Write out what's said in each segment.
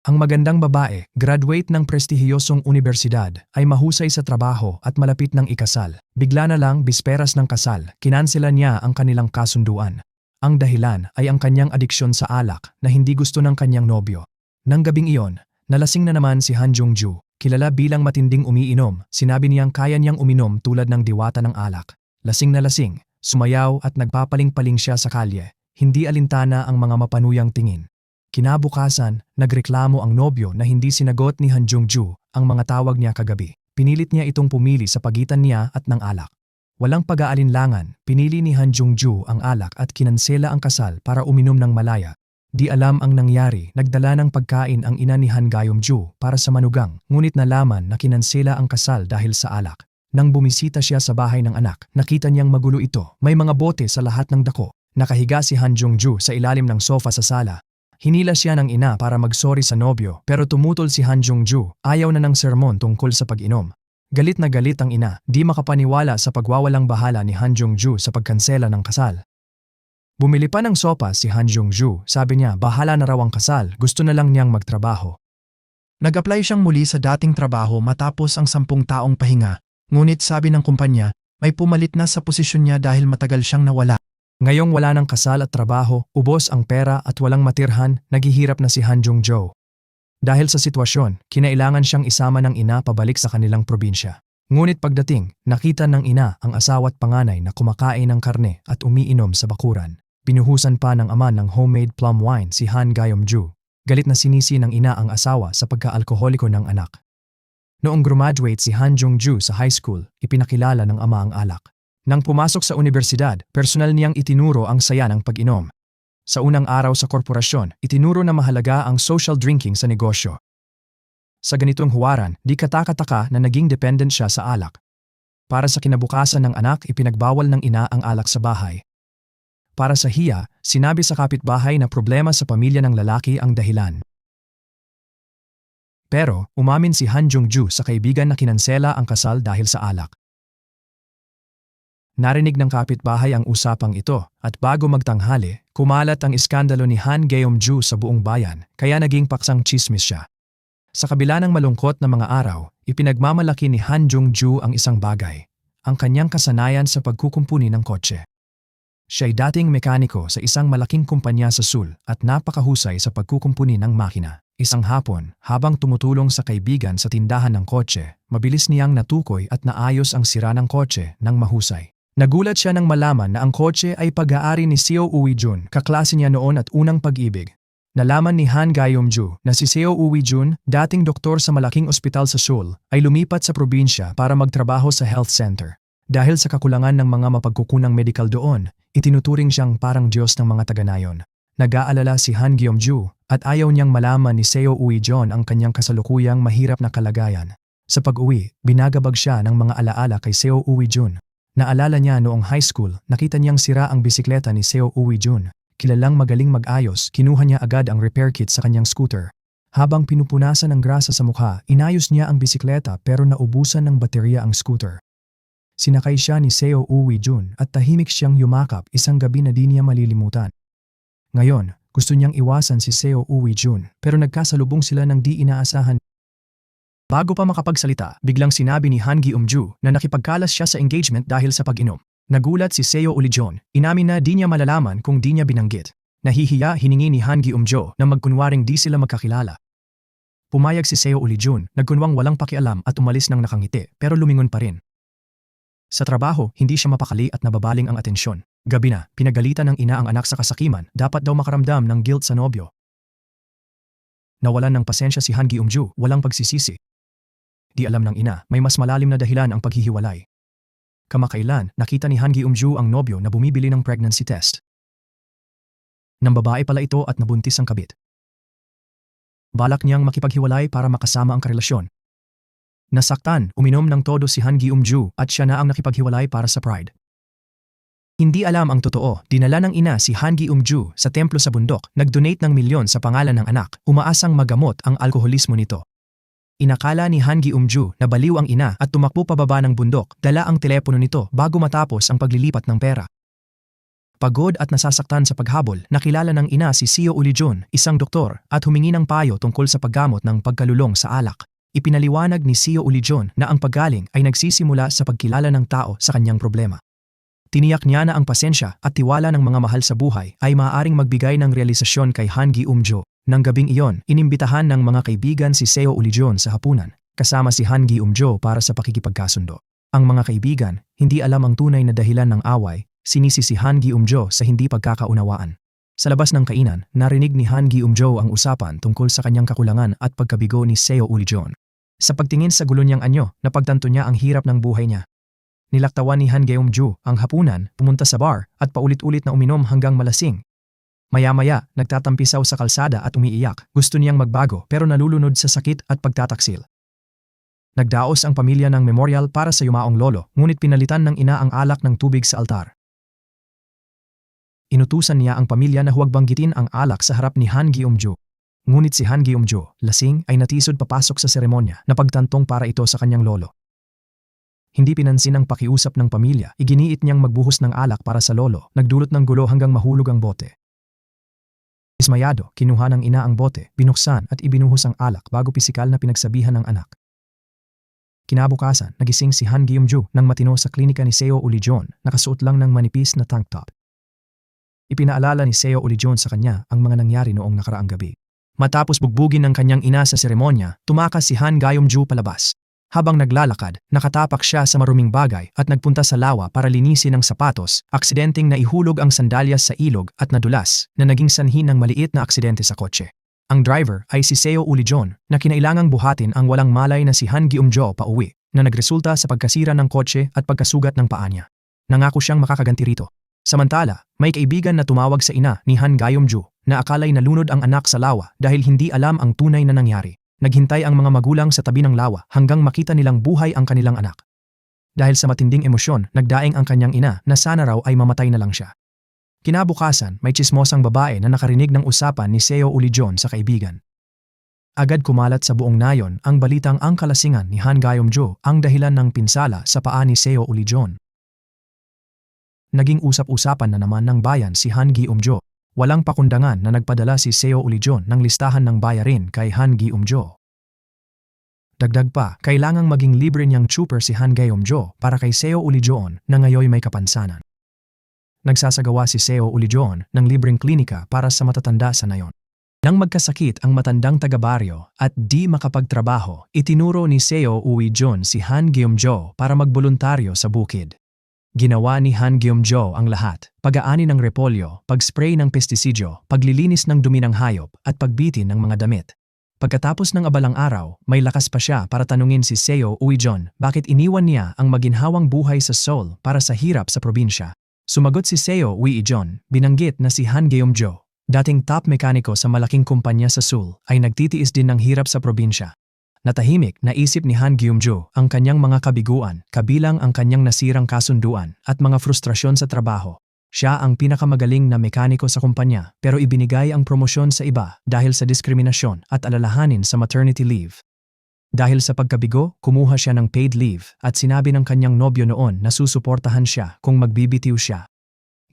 Ang magandang babae, graduate ng prestihiyosong unibersidad, ay mahusay sa trabaho at malapit ng ikasal. Bigla na lang, bisperas ng kasal, kinansela niya ang kanilang kasunduan. Ang dahilan ay ang kanyang adiksyon sa alak na hindi gusto ng kanyang nobyo. Nang gabing iyon, nalasing na naman si Han Jung-ju. Kilala bilang matinding umiinom, sinabi niyang kaya niyang uminom tulad ng diwata ng alak. Lasing na lasing, sumayaw at nagpapaling-paling siya sa kalye. Hindi alintana ang mga mapanuyang tingin. Kinabukasan, nagreklamo ang nobyo na hindi sinagot ni Han Jung-ju ang mga tawag niya kagabi. Pinilit niya itong pumili sa pagitan niya at ng alak. Walang pag-aalinlangan, pinili ni Han Jung-ju ang alak at kinansela ang kasal para uminom ng malaya. Di alam ang nangyari, nagdala ng pagkain ang ina ni Han Gayom-ju para sa manugang, ngunit nalaman na kinansela ang kasal dahil sa alak. Nang bumisita siya sa bahay ng anak, nakita niyang magulo ito. May mga bote sa lahat ng dako. Nakahiga si Han Jung-ju sa ilalim ng sofa sa sala. Hinila siya ng ina para mag-sorry sa nobyo pero tumutol si Han Jung-ju, ayaw na ng sermon tungkol sa pag-inom. Galit na galit ang ina, di makapaniwala sa pagwawalang bahala ni Han Jung-ju sa pagkansela ng kasal. Bumili pa ng sopas si Han Jung-ju, sabi niya bahala na raw ang kasal, gusto na lang niyang magtrabaho. Nag-apply siyang muli sa dating trabaho matapos ang 10 taong pahinga, ngunit sabi ng kumpanya, may pumalit na sa posisyon niya dahil matagal siyang nawala. Ngayong wala ng kasal at trabaho, ubos ang pera at walang matirhan, naghihirap na si Han Jung-jo. Dahil sa sitwasyon, kinailangan siyang isama ng ina pabalik sa kanilang probinsya. Ngunit pagdating, nakita ng ina ang asawa at panganay na kumakain ng karne at umiinom sa bakuran. Pinuhusan pa ng ama ng homemade plum wine si Han Gayom-ju. Galit na sinisi ng ina ang asawa sa pagka-alkoholiko ng anak. Noong graduate si Han Jung-ju sa high school, ipinakilala ng ama ang alak. Nang pumasok sa universidad, personal niyang itinuro ang saya ng pag-inom. Sa unang araw sa korporasyon, itinuro na mahalaga ang social drinking sa negosyo. Sa ganitong huwaran, di kataka-taka na naging dependent siya sa alak. Para sa kinabukasan ng anak, ipinagbawal ng ina ang alak sa bahay. Para sa hiya, sinabi sa kapitbahay na problema sa pamilya ng lalaki ang dahilan. Pero, umamin si Han Jung-ju sa kaibigan na kinansela ang kasal dahil sa alak. Narinig ng kapitbahay ang usapang ito at bago magtanghali, kumalat ang iskandalo ni Han Gayom-ju sa buong bayan kaya naging paksang tsismis siya. Sa kabila ng malungkot na mga araw, ipinagmamalaki ni Han Jung-ju ang isang bagay, ang kanyang kasanayan sa pagkukumpuni ng kotse. Siya'y dating mekaniko sa isang malaking kumpanya sa Seoul at napakahusay sa pagkukumpuni ng makina. Isang hapon, habang tumutulong sa kaibigan sa tindahan ng kotse, mabilis niyang natukoy at naayos ang sira ng kotse ng mahusay. Nagulat siya nang malaman na ang kotse ay pag-aari ni Seo Uwi-jun, kaklase niya noon at unang pag-ibig. Nalaman ni Han Gayom-ju na si Seo Uwi-jun, dating doktor sa malaking ospital sa Seoul, ay lumipat sa probinsya para magtrabaho sa health center. Dahil sa kakulangan ng mga mapagkukunang medikal doon, itinuturing siyang parang Diyos ng mga taga-nayon. Nag-aalala si Han Gayom-ju at ayaw niyang malaman ni Seo Uwi-jun ang kanyang kasalukuyang mahirap na kalagayan. Sa pag-uwi, binagabag siya ng mga alaala kay Seo Uwi-jun. Naalala niya noong high school, nakita niyang sira ang bisikleta ni Seo Uwi-jun. Kilalang magaling mag-ayos, kinuha niya agad ang repair kit sa kanyang scooter. Habang pinupunasan ng grasa sa mukha, inayos niya ang bisikleta pero naubusan ng baterya ang scooter. Sinakay siya ni Seo Uwi-jun at tahimik siyang yumakap isang gabi na di niya malilimutan. Ngayon, gusto niyang iwasan si Seo Uwi-jun pero nagkasalubong sila ng di inaasahan. Bago pa makapagsalita, biglang sinabi ni Han Gayom-ju na nakipagkalas siya sa engagement dahil sa pag-inom. Nagulat si Seo Uwi-jun, inamin na di niya malalaman kung di niya binanggit. Nahihiya, hiningi ni Han Gayom-ju na magkunwaring di sila magkakilala. Pumayag si Seo Uwi-jun, nagkunwang walang pakialam at umalis ng nakangiti pero lumingon pa rin. Sa trabaho, hindi siya mapakali at nababaling ang atensyon. Gabi na, pinagalitan ng ina ang anak sa kasakiman, dapat daw makaramdam ng guilt sa nobyo. Nawalan ng pasensya si Han Gayom-ju, walang pagsisisi. Di alam ng ina, may mas malalim na dahilan ang paghihiwalay. Kamakailan, nakita ni Han Gayom-ju ang nobyo na bumibili ng pregnancy test. Nang babae pala ito at nabuntis ang kabit. Balak niyang makipaghiwalay para makasama ang karelasyon. Nasaktan, uminom ng todo si Han Gayom-ju at siya na ang nakipaghiwalay para sa pride. Hindi alam ang totoo, dinala ng ina si Han Gayom-ju sa templo sa bundok, nag-donate ng milyon sa pangalan ng anak, umaasang magamot ang alkoholismo nito. Inakala ni Han Gayom-ju na baliw ang ina at tumakbo pababa ng bundok, dala ang telepono nito bago matapos ang paglilipat ng pera. Pagod at nasasaktan sa paghabol, nakilala ng ina si Seo Ulijun, isang doktor, at humingi ng payo tungkol sa paggamot ng pagkalulong sa alak. Ipinaliwanag ni Seo Ulijun na ang paggaling ay nagsisimula sa pagkilala ng tao sa kanyang problema. Tiniyak niya na ang pasensya at tiwala ng mga mahal sa buhay ay maaaring magbigay ng realisasyon kay Han Geum-jo. Nang gabing iyon, inimbitahan ng mga kaibigan si Seo Ulijun sa hapunan, kasama si Han Geum-jo para sa pakikipagkasundo. Ang mga kaibigan, hindi alam ang tunay na dahilan ng away, sinisi si Han Geum-jo sa hindi pagkakaunawaan. Sa labas ng kainan, narinig ni Han Geum-jo ang usapan tungkol sa kanyang kakulangan at pagkabigo ni Seo Ulijun. Sa pagtingin sa gulo niyang anyo, napagtanto niya ang hirap ng buhay niya. Nilaktawan ni Han Geum-jo ang hapunan, pumunta sa bar at paulit-ulit na uminom hanggang malasing. Maya-maya, nagtatampisaw sa kalsada at umiiyak. Gusto niyang magbago pero nalulunod sa sakit at pagtataksil. Nagdaos ang pamilya ng memorial para sa yumaong lolo, ngunit pinalitan ng ina ang alak ng tubig sa altar. Inutusan niya ang pamilya na huwag banggitin ang alak sa harap ni Han Geum-jo. Ngunit si Han Geum-jo, lasing, ay natisod papasok sa seremonya na pagtantong para ito sa kanyang lolo. Hindi pinansin ang pakiusap ng pamilya, iginiit niyang magbuhos ng alak para sa lolo, nagdulot ng gulo hanggang mahulog ang bote. Ismayado, kinuha ng ina ang bote, binuksan at ibinuhos ang alak bago pisikal na pinagsabihan ng anak. Kinabukasan, nagising si Han Geum-jo nang matino sa klinika ni Seo Ulijun, nakasuot lang ng manipis na tank top. Ipinaalala ni Seo Ulijun sa kanya ang mga nangyari noong nakaraang gabi. Matapos bugbugin ng kanyang ina sa seremonya, tumakas si Han Geum-jo palabas. Habang naglalakad, nakatapak siya sa maruming bagay at nagpunta sa lawa para linisin ang sapatos, aksidenteng naihulog ang sandalyas sa ilog at nadulas na naging sanhi ng maliit na aksidente sa kotse. Ang driver ay si Seo Ulijun na kinailangang buhatin ang walang malay na si Han Geum-jo pauwi na nagresulta sa pagkasira ng kotse at pagkasugat ng paa niya. Nangako siyang makakaganti rito. Samantala, may kaibigan na tumawag sa ina ni Han Geum-jo na akalay nalunod ang anak sa lawa dahil hindi alam ang tunay na nangyari. Naghintay ang mga magulang sa tabi ng lawa hanggang makita nilang buhay ang kanilang anak. Dahil sa matinding emosyon, nagdaing ang kanyang ina na sana raw ay mamatay na lang siya. Kinabukasan, may tsismosang babae na nakarinig ng usapan ni Seo Ulijun sa kaibigan. Agad kumalat sa buong nayon ang balitang ang kalasingan ni Han Geum-jo ang dahilan ng pinsala sa paa ni Seo Ulijun. Naging usap-usapan na naman ng bayan si Han Geum-jo. Walang pakundangan na nagpadala si Seo Ulijun ng listahan ng bayarin kay Han Geum-jo. Dagdag pa, kailangang maging libre niyang trooper si Han Geum-jo para kay Seo Ulijun na ngayoy may kapansanan. Nagsasagawa si Seo Ulijun ng libreng klinika para sa matatanda sa nayon. Nang magkasakit ang matandang taga-baryo at di makapagtrabaho, itinuro ni Seo Ulijun si Han Geum-jo para magboluntaryo sa bukid. Ginawa ni Han Geum-jo ang lahat, pag-aani ng repolyo, pag-spray ng pestisidyo, paglilinis ng dumi ng hayop at pagbitin ng mga damit. Pagkatapos ng abalang araw, may lakas pa siya para tanungin si Seo Ulijun bakit iniwan niya ang maginhawang buhay sa Seoul para sa hirap sa probinsya. Sumagot si Seo Ulijun, binanggit na si Han Geum-jo, dating top mekaniko sa malaking kumpanya sa Seoul, ay nagtitiis din ng hirap sa probinsya. Natahimik, naisip ni Han Geum-jo ang kanyang mga kabiguan, kabilang ang kanyang nasirang kasunduan at mga frustrasyon sa trabaho. Siya ang pinakamagaling na mekaniko sa kumpanya pero ibinigay ang promosyon sa iba dahil sa diskriminasyon at alalahanin sa maternity leave. Dahil sa pagkabigo, kumuha siya ng paid leave at sinabi ng kanyang nobyo noon na susuportahan siya kung magbibitiw siya.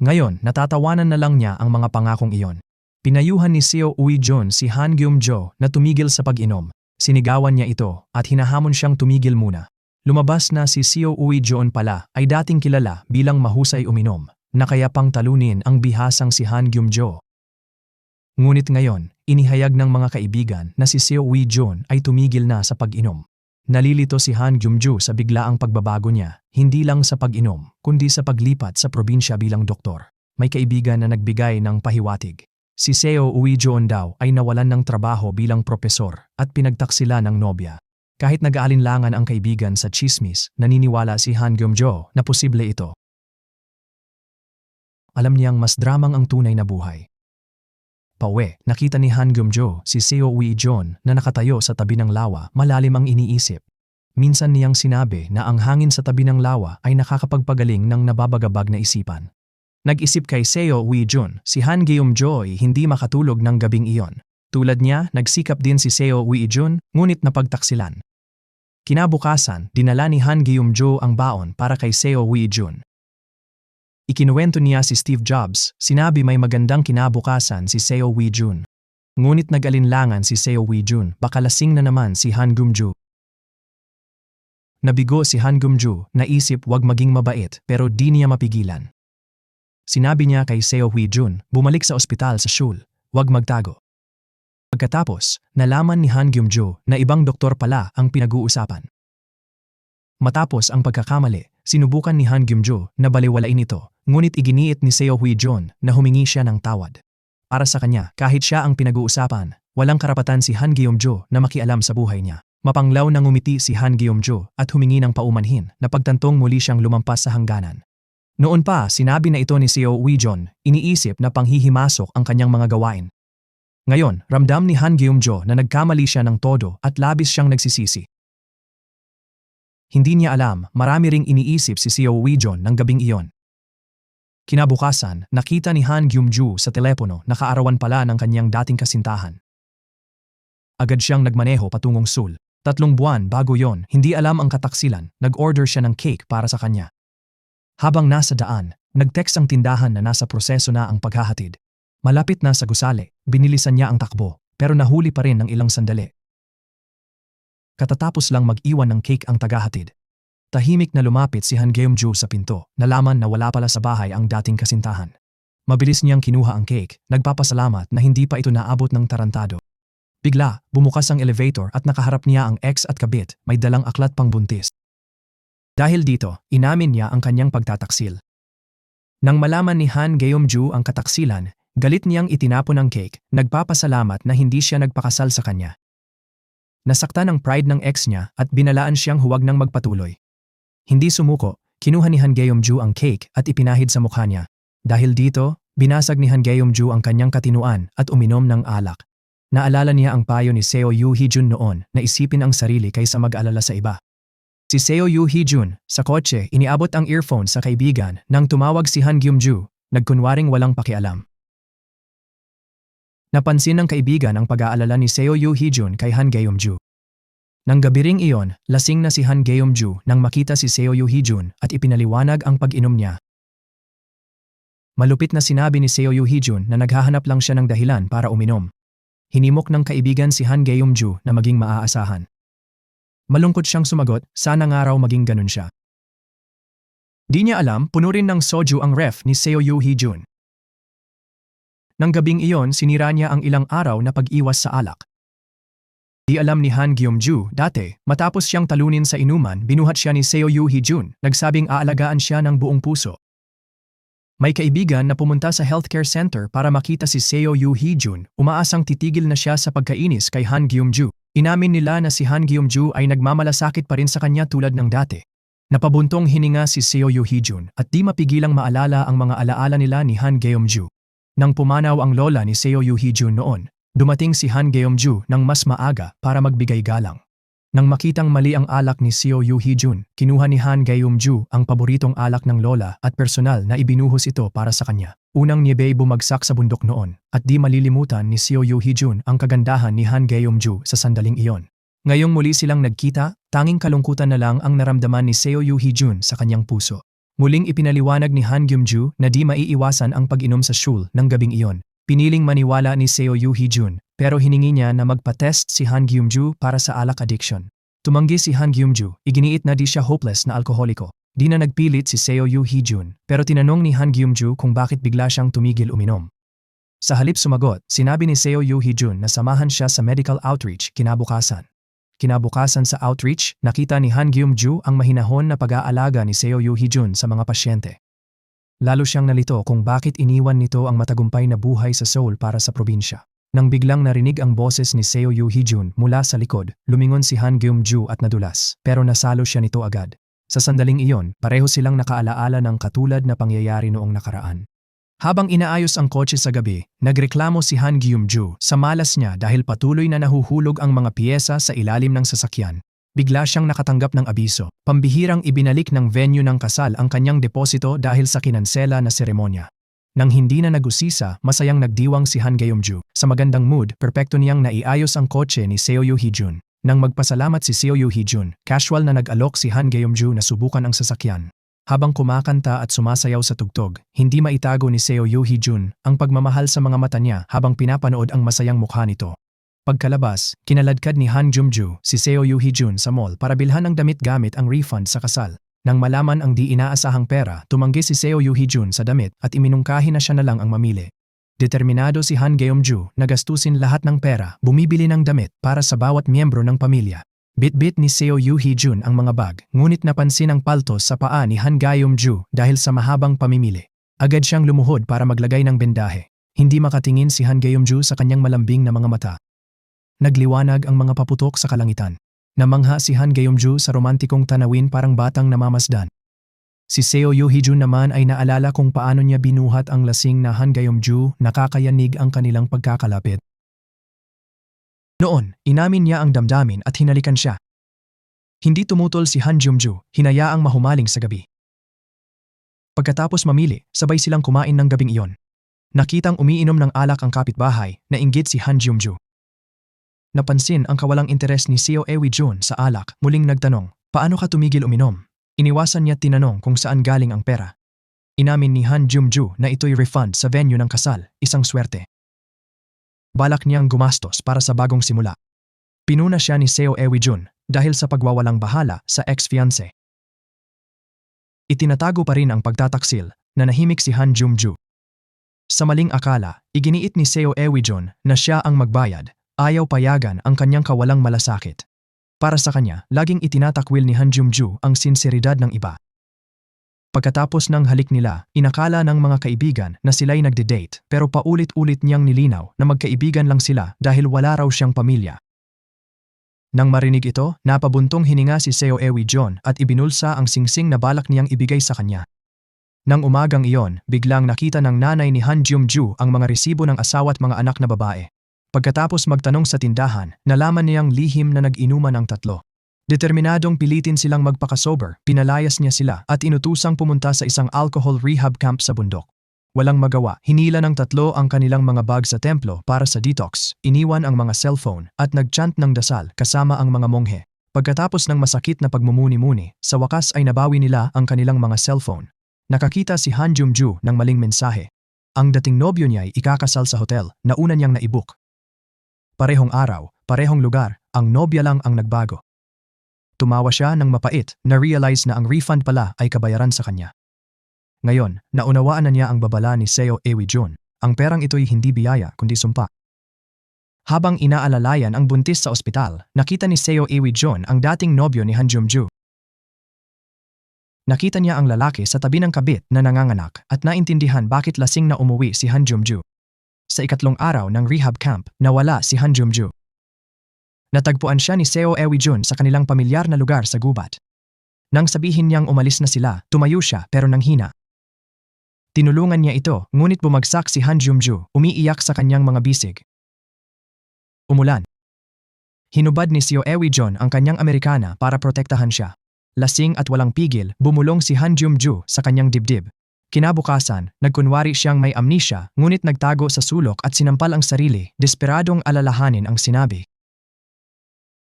Ngayon, natatawanan na lang niya ang mga pangakong iyon. Pinayuhan ni Seo Ulijun si Han Geum-jo na tumigil sa pag-inom. Sinigawan niya ito at hinahamon siyang tumigil muna. Lumabas na si Seo Ulijun pala ay dating kilala bilang mahusay uminom, na kaya pang talunin ang bihasang si Han Geum-jo. Ngunit ngayon, inihayag ng mga kaibigan na si Seo Ulijun ay tumigil na sa pag-inom. Nalilito si Han Geum-jo sa biglaang pagbabago niya, hindi lang sa pag-inom, kundi sa paglipat sa probinsya bilang doktor. May kaibigan na nagbigay ng pahiwatig. Si Seo Ulijun daw ay nawalan ng trabaho bilang propesor at pinagtaksila ng nobya. Kahit nag-aalinlangan ang kaibigan sa chismis, naniniwala si Han Geum-jo na posible ito. Alam niyang mas dramang ang tunay na buhay. Pauwi, nakita ni Han Geum-jo si Seo Ulijun na nakatayo sa tabi ng lawa, malalim ang iniisip. Minsan niyang sinabi na ang hangin sa tabi ng lawa ay nakakapagpagaling ng nababagabag na isipan. Nag-isip kay Seo Ulijun, si Han Geum-jo ay hindi makatulog ng gabing iyon. Tulad niya, nagsikap din si Seo Ulijun, ngunit napagtaksilan. Kinabukasan, dinala ni Han Geum-jo ang baon para kay Seo Ulijun. Ikinuwento niya si Steve Jobs, sinabi may magandang kinabukasan si Seo Wee-jun. Ngunit nag-alinlangan si Seo Wee-jun, baka lasing na naman si Han Geum-ju. Nabigo si Han Geum-ju, naisip wag maging mabait pero di niya mapigilan. Sinabi niya kay Seo Wee-jun, bumalik sa ospital sa Seoul, wag magtago. Pagkatapos, nalaman ni Han Geum-ju na ibang doktor pala ang pinag-uusapan. Matapos ang pagkakamali, sinubukan ni Han Geum-ju na balewalain ito, ngunit iginiit ni Seo Wee-jun na humingi siya ng tawad. Para sa kanya, kahit siya ang pinag-uusapan, walang karapatan si Han Geum-ju na makialam sa buhay niya. Mapanglaw na ngumiti si Han Geum-ju at humingi ng paumanhin na pagtantong muli siyang lumampas sa hangganan. Noon pa, sinabi na ito ni Seo Wee-jun, iniisip na panghihimasok ang kanyang mga gawain. Ngayon, ramdam ni Han Geum-ju na nagkamali siya ng todo at labis siyang nagsisisi. Hindi niya alam, marami ring iniisip si Seo Wee-jun ng gabing iyon. Kinabukasan, nakita ni Han Geum-ju sa telepono na kaarawan pala ng kanyang dating kasintahan. Agad siyang nagmaneho patungong Seoul. 3 buwan bago yon, hindi alam ang kataksilan, nag-order siya ng cake para sa kanya. Habang nasa daan, nag-text ang tindahan na nasa proseso na ang paghahatid. Malapit na sa gusali, binilisan niya ang takbo, pero nahuli pa rin ng ilang sandali. Katatapos lang mag-iwan ng cake ang tagahatid. Tahimik na lumapit si Han Geum-ju sa pinto, nalaman na wala pala sa bahay ang dating kasintahan. Mabilis niyang kinuha ang cake, nagpapasalamat na hindi pa ito naabot ng tarantado. Bigla, bumukas ang elevator at nakaharap niya ang ex at kabit, may dalang aklat pang buntis. Dahil dito, inamin niya ang kanyang pagtataksil. Nang malaman ni Han Geum-ju ang kataksilan, galit niyang itinapon ang cake, nagpapasalamat na hindi siya nagpakasal sa kanya. Nasaktan ang pride ng ex niya at binalaan siyang huwag nang magpatuloy. Hindi sumuko, kinuha ni Han Geum-ju ang cake at ipinahid sa mukha niya. Dahil dito, binasag ni Han Geum-ju ang kanyang katinuan at uminom ng alak. Naalala niya ang payo ni Seo Yoo-hee-jun noon na isipin ang sarili kaysa mag-alala sa iba. Si Seo Yoo-hee-jun, sa kotse, iniabot ang earphone sa kaibigan nang tumawag si Han Geum-ju, nagkunwaring walang pakialam. Napansin ng kaibigan ang pag-aalala ni Seo Yoo-hee-jun kay Han Geum-ju. Nang gabi ring iyon, lasing na si Han Geum-ju nang makita si Seo Yoo-hee-jun at ipinaliwanag ang pag-inom niya. Malupit na sinabi ni Seo Yoo-hee-jun na naghahanap lang siya ng dahilan para uminom. Hinimok ng kaibigan si Han Geum-ju na maging maaasahan. Malungkot siyang sumagot, sana nga raw maging ganun siya. Di niya alam, puno rin ng soju ang ref ni Seo Yoo-hee-jun. Nang gabing iyon, sinira niya ang ilang araw na pag-iwas sa alak. Di alam ni Han Geum-ju, dati, matapos siyang talunin sa inuman, binuhat siya ni Seo Yoo-hee-jun, nagsabing aalagaan siya ng buong puso. May kaibigan na pumunta sa healthcare center para makita si Seo Yoo-hee-jun, umaasang titigil na siya sa pagkainis kay Han Geum-ju. Inamin nila na si Han Geum-ju ay nagmamalasakit pa rin sa kanya tulad ng dati. Napabuntong hininga si Seo Yoo-hee-jun at di mapigilang maalala ang mga alaala nila ni Han Geum-ju. Nang pumanaw ang lola ni Seo Yoo-hee-jun noon, dumating si Han Geum-ju ng mas maaga para magbigay galang. Nang makitang mali ang alak ni Seo Yoo-hee-jun, kinuha ni Han Geum-ju ang paboritong alak ng lola at personal na ibinuhos ito para sa kanya. Unang niyebey bumagsak sa bundok noon at di malilimutan ni Seo Yoo-hee-jun ang kagandahan ni Han Geum-ju sa sandaling iyon. Ngayong muli silang nagkita, tanging kalungkutan na lang ang naramdaman ni Seo Yoo-hee-jun sa kanyang puso. Muling ipinaliwanag ni Han Geum-ju na di maiiwasan ang pag-inom sa Seoul ng gabing iyon. Piniling maniwala ni Seo Yoo-hee-jun pero hiningi niya na magpa-test si Han Geum-ju para sa alak addiction. Tumanggi si Han Geum-ju, iginiit na di siya hopeless na alkoholiko. Di na nagpilit si Seo Yoo-hee-jun pero tinanong ni Han Geum-ju kung bakit bigla siyang tumigil uminom. Sa halip sumagot, sinabi ni Seo Yoo-hee-jun na samahan siya sa medical outreach kinabukasan. Kinabukasan sa outreach, nakita ni Han Geum-ju ang mahinahon na pag-aalaga ni Seo Yoo-hee-jun sa mga pasyente. Lalo siyang nalito kung bakit iniwan nito ang matagumpay na buhay sa Seoul para sa probinsya. Nang biglang narinig ang boses ni Seo Yoo-hee-jun mula sa likod, lumingon si Han Geum-ju at nadulas, pero nasalo siya nito agad. Sa sandaling iyon, pareho silang nakaalaala ng katulad na pangyayari noong nakaraan. Habang inaayos ang kotse sa gabi, nagreklamo si Han Geum-ju sa malas niya dahil patuloy na nahuhulog ang mga piyesa sa ilalim ng sasakyan. Bigla siyang nakatanggap ng abiso. Pambihirang ibinalik ng venue ng kasal ang kanyang deposito dahil sa kinansela na seremonya. Nang hindi na nagusisa, masayang nagdiwang si Han Geum-ju. Sa magandang mood, perpekto niyang naiayos ang kotse ni Seo Yoo-hee-jun. Nang magpasalamat si Seo Yoo-hee-jun, casual na nag-alok si Han Geum-ju na subukan ang sasakyan. Habang kumakanta at sumasayaw sa tugtog, hindi maitago ni Seo Yoo Hee-jun ang pagmamahal sa mga mata niya habang pinapanood ang masayang mukha nito. Pagkalabas, kinaladkad ni Han Jung-ju si Seo Yoo Hee-jun sa mall para bilhan ng damit gamit ang refund sa kasal. Nang malaman ang di inaasahang pera, tumanggi si Seo Yoo Hee-jun sa damit at iminungkahi na siya na lang ang mamili. Determinado si Han Geum-ju na gastusin lahat ng pera, bumibili ng damit para sa bawat miyembro ng pamilya. Bit-bit ni Seo Yoo Hee-jun ang mga bag, ngunit napansin ang paltos sa paa ni Han Geum-ju dahil sa mahabang pamimili. Agad siyang lumuhod para maglagay ng bendahe. Hindi makatingin si Han Geum-ju sa kanyang malambing na mga mata. Nagliwanag ang mga paputok sa kalangitan. Namangha si Han Geum-ju sa romantikong tanawin parang batang namamasdan. Si Seo Yoo Hee-jun naman ay naalala kung paano niya binuhat ang lasing na Han Geum-ju, nakakayanig ang kanilang pagkakalapit. Noon, inamin niya ang damdamin at hinalikan siya. Hindi tumutol si Han Geum-ju, hinayaang mahumaling sa gabi. Pagkatapos mamili, sabay silang kumain ng gabing iyon. Nakitang umiinom ng alak ang kapitbahay, nainggit si Han Geum-ju. Napansin ang kawalang interes ni Seo Eui-jun sa alak, muling nagtanong, paano ka tumigil uminom? Iniwasan niya tinanong kung saan galing ang pera. Inamin ni Han Jung-ju na ito'y refund sa venue ng kasal, isang swerte. Balak niyang gumastos para sa bagong simula. Pinuna siya ni Seo Eui-jun dahil sa pagwawalang bahala sa ex-fiancé. Itinatago pa rin ang pagtataksil na nahimik si Han Jung-ju. Sa maling akala, iginiit ni Seo Eui-jun na siya ang magbayad. Ayaw payagan ang kanyang kawalang malasakit. Para sa kanya, laging itinatakwil ni Han Jung-ju ang sinseridad ng iba. Pagkatapos ng halik nila, inakala ng mga kaibigan na sila'y nagde-date pero paulit-ulit niyang nilinaw na magkaibigan lang sila dahil wala raw siyang pamilya. Nang marinig ito, napabuntong hininga si Seo Eui-jun at ibinulsa ang singsing na balak niyang ibigay sa kanya. Nang umagang iyon, biglang nakita ng nanay ni Han Jung-ju ang mga resibo ng asawa at mga anak na babae. Pagkatapos magtanong sa tindahan, nalaman niyang lihim na nag-inuman ang tatlo. Determinadong pilitin silang magpakasober, pinalayas niya sila at inutusang pumunta sa isang alcohol rehab camp sa bundok. Walang magawa, hinila ng tatlo ang kanilang mga bag sa templo para sa detox, iniwan ang mga cellphone at nagchant ng dasal kasama ang mga monghe. Pagkatapos ng masakit na pagmumuni-muni, sa wakas ay nabawi nila ang kanilang mga cellphone. Nakakita si Han Jung-ju ng maling mensahe. Ang dating nobyo niya ay ikakasal sa hotel na una niyang naibuk. Parehong araw, parehong lugar, ang nobya lang ang nagbago. Tumawa siya ng mapait na realize na ang refund pala ay kabayaran sa kanya. Ngayon, naunawaan na niya ang babala ni Seo Eui-jun. Ang perang ito'y hindi biyaya kundi sumpa. Habang inaalalayan ang buntis sa ospital, nakita ni Seo Eui-jun ang dating nobyo ni Han Jung-ju. Nakita niya ang lalaki sa tabi ng kabit na nanganganak at naintindihan bakit lasing na umuwi si Han Jung-ju. Sa ikatlong araw ng rehab camp, nawala si Han Jung-ju. Natagpuan siya ni Seo Eui-jun sa kanilang pamilyar na lugar sa gubat. Nang sabihin niyang umalis na sila, tumayo siya pero nanghina. Tinulungan niya ito, ngunit bumagsak si Han Jung-ju, umiiyak sa kanyang mga bisig. Umulan. Hinubad ni Seo Eui-jun ang kanyang Amerikana para protektahan siya. Lasing at walang pigil, bumulong si Han Jung-ju sa kanyang dibdib. Kinabukasan, nagkunwari siyang may amnesia, ngunit nagtago sa sulok at sinampal ang sarili, desperadong alalahanin ang sinabi.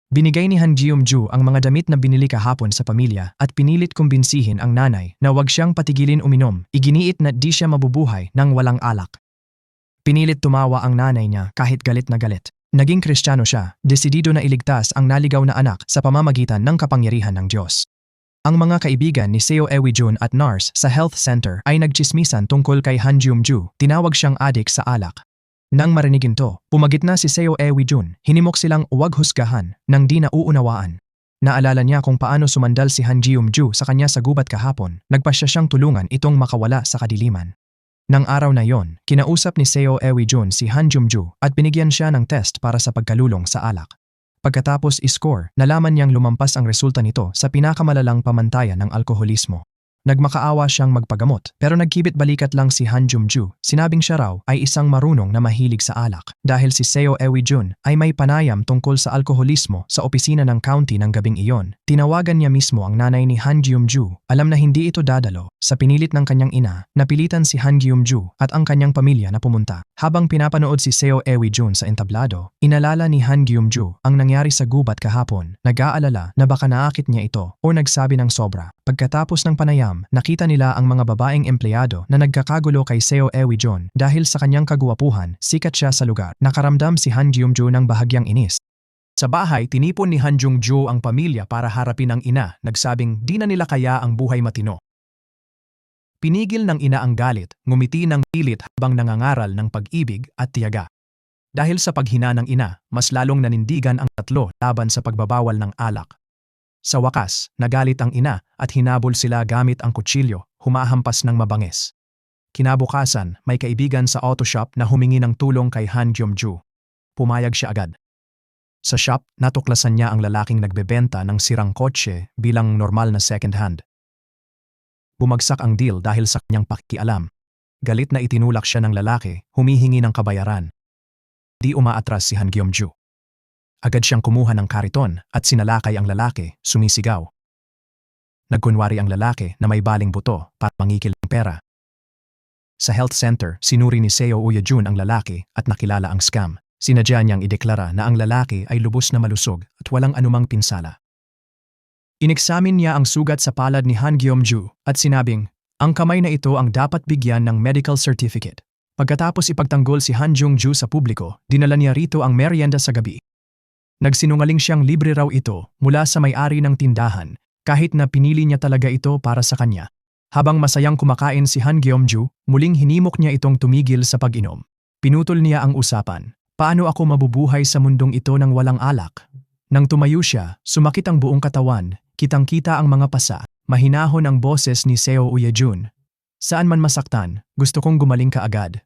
Binigay ni Han Jung-ju ang mga damit na binili kahapon sa pamilya at pinilit kumbinsihin ang nanay na huwag siyang patigilin uminom, iginiit na di siya mabubuhay nang walang alak. Pinilit tumawa ang nanay niya kahit galit na galit. Naging Kristiyano siya, desidido na iligtas ang naligaw na anak sa pamamagitan ng kapangyarihan ng Diyos. Ang mga kaibigan ni Seo Eui-jun at nurse sa health center ay nagchismisan tungkol kay Han Jung-ju, tinawag siyang adik sa alak. Nang marinikin to, pumagitna si Seo Eui-jun, hinimok silang huwag husgahan nang di nauunawaan. Naalala niya kung paano sumandal si Han Jung-ju sa kanya sa gubat kahapon, nagpasya siyang tulungan itong makawala sa kadiliman. Nang araw na yon, kinausap ni Seo Eui-jun si Han Jung-ju at binigyan siya ng test para sa pagkalulong sa alak. Pagkatapos i-score, nalaman niyang lumampas ang resulta nito sa pinakamalalang pamantayan ng alkoholismo. Nagmakaawa siyang magpagamot pero nagkibit balikat lang si Han Jung-ju. Sinabing siya raw ay isang marunong na mahilig sa alak dahil si Seo Eui-jun ay may panayam tungkol sa alkoholismo sa opisina ng county ng gabing iyon. Tinawagan niya mismo ang nanay ni Han Jung-ju. Alam na hindi ito dadalo. Sa pinilit ng kanyang ina, napilitan si Han Jung-ju at ang kanyang pamilya na pumunta. Habang pinapanood si Seo Eui-jun sa entablado, inalala ni Han Jung-ju ang nangyari sa gubat kahapon. Nag-aalala na baka naakit niya ito o nagsabi ng sobra. Pagkatapos ng panayam, nakita nila ang mga babaeng empleyado na nagkakagulo kay Seo Eui-jeon dahil sa kanyang kagwapuhan, sikat siya sa lugar. Nakaramdam si Han Kyung-ju ng bahagyang inis. Sa bahay, tinipon ni Han Kyung-ju ang pamilya para harapin ang ina, nagsabing di na nila kaya ang buhay matino. Pinigil ng ina ang galit, ngumiti ng pilit habang nangangaral ng pag-ibig at tiyaga. Dahil sa paghina ng ina, mas lalong nanindigan ang tatlo laban sa pagbabawal ng alak. Sa wakas, nagalit ang ina at hinabol sila gamit ang kutsilyo, humahampas ng mabangis. Kinabukasan, may kaibigan sa auto shop na humingi ng tulong kay Han Kyung-ju. Pumayag siya agad. Sa shop, natuklasan niya ang lalaking nagbebenta ng sirang kotse bilang normal na second hand. Bumagsak ang deal dahil sa kanyang pakialam. Galit na itinulak siya ng lalaki, humihingi ng kabayaran. Di umaatras si Han Kyung-ju. Agad siyang kumuha ng kariton at sinalakay ang lalaki, sumisigaw. Nagkunwari ang lalaki na may baling buto para mangikil ng pera. Sa health center, sinuri ni Seo Eui-jeon ang lalaki at nakilala ang scam. Sinadya niyang ideklara na ang lalaki ay lubos na malusog at walang anumang pinsala. Ineksamin niya ang sugat sa palad ni Han Kyung-ju at sinabing, ang kamay na ito ang dapat bigyan ng medical certificate. Pagkatapos ipagtanggol si Han Kyung-ju sa publiko, dinala niya rito ang merienda sa gabi. Nagsinungaling siyang libre raw ito mula sa may-ari ng tindahan kahit na pinili niya talaga ito para sa kanya. Habang masayang kumakain si Han Kyung-ju, muling hinimok niya itong tumigil sa pag-inom. Pinutol niya ang usapan. Paano ako mabubuhay sa mundong ito ng walang alak? Nang tumayo siya, sumakit ang buong katawan, kitang-kita ang mga pasa, mahinahon ang boses ni Seo Eui-jeon. Saan man masaktan, gusto kong gumaling ka agad.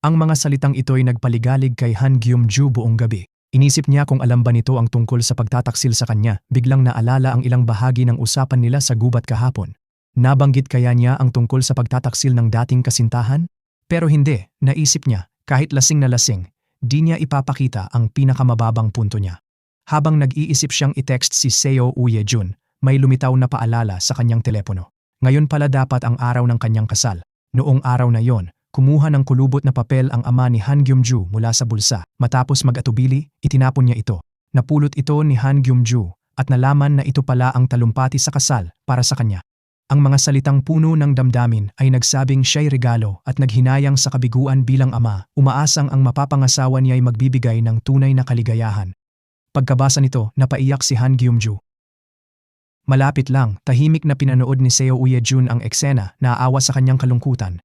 Ang mga salitang ito'y nagpaligalig kay Han Kyung-ju buong gabi. Inisip niya kung alam ba nito ang tungkol sa pagtataksil sa kanya, biglang naalala ang ilang bahagi ng usapan nila sa gubat kahapon. Nabanggit kaya niya ang tungkol sa pagtataksil ng dating kasintahan? Pero hindi, naisip niya, kahit lasing na lasing, di niya ipapakita ang pinakamababang punto niya. Habang nag-iisip siyang i-text si Seo Eui-jeon, may lumitaw na paalala sa kanyang telepono. Ngayon pala dapat ang araw ng kanyang kasal. Noong araw na yon, kumuha ng kulubot na papel ang ama ni Han Kyung-ju mula sa bulsa. Matapos mag-atubili, itinapon niya ito. Napulot ito ni Han Kyung-ju at nalaman na ito pala ang talumpati sa kasal para sa kanya. Ang mga salitang puno ng damdamin ay nagsabing siya'y regalo at naghinayang sa kabiguan bilang ama, umaasang ang mapapangasawa niya ay magbibigay ng tunay na kaligayahan. Pagkabasa nito, napaiyak si Han Kyung-ju. Malapit lang, tahimik na pinanood ni Seo Eui-jeon ang eksena, naaawa sa kanyang kalungkutan.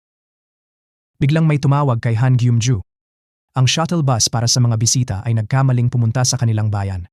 Biglang may tumawag kay Han Kyung-ju. Ang shuttle bus para sa mga bisita ay nagkamaling pumunta sa kanilang bayan.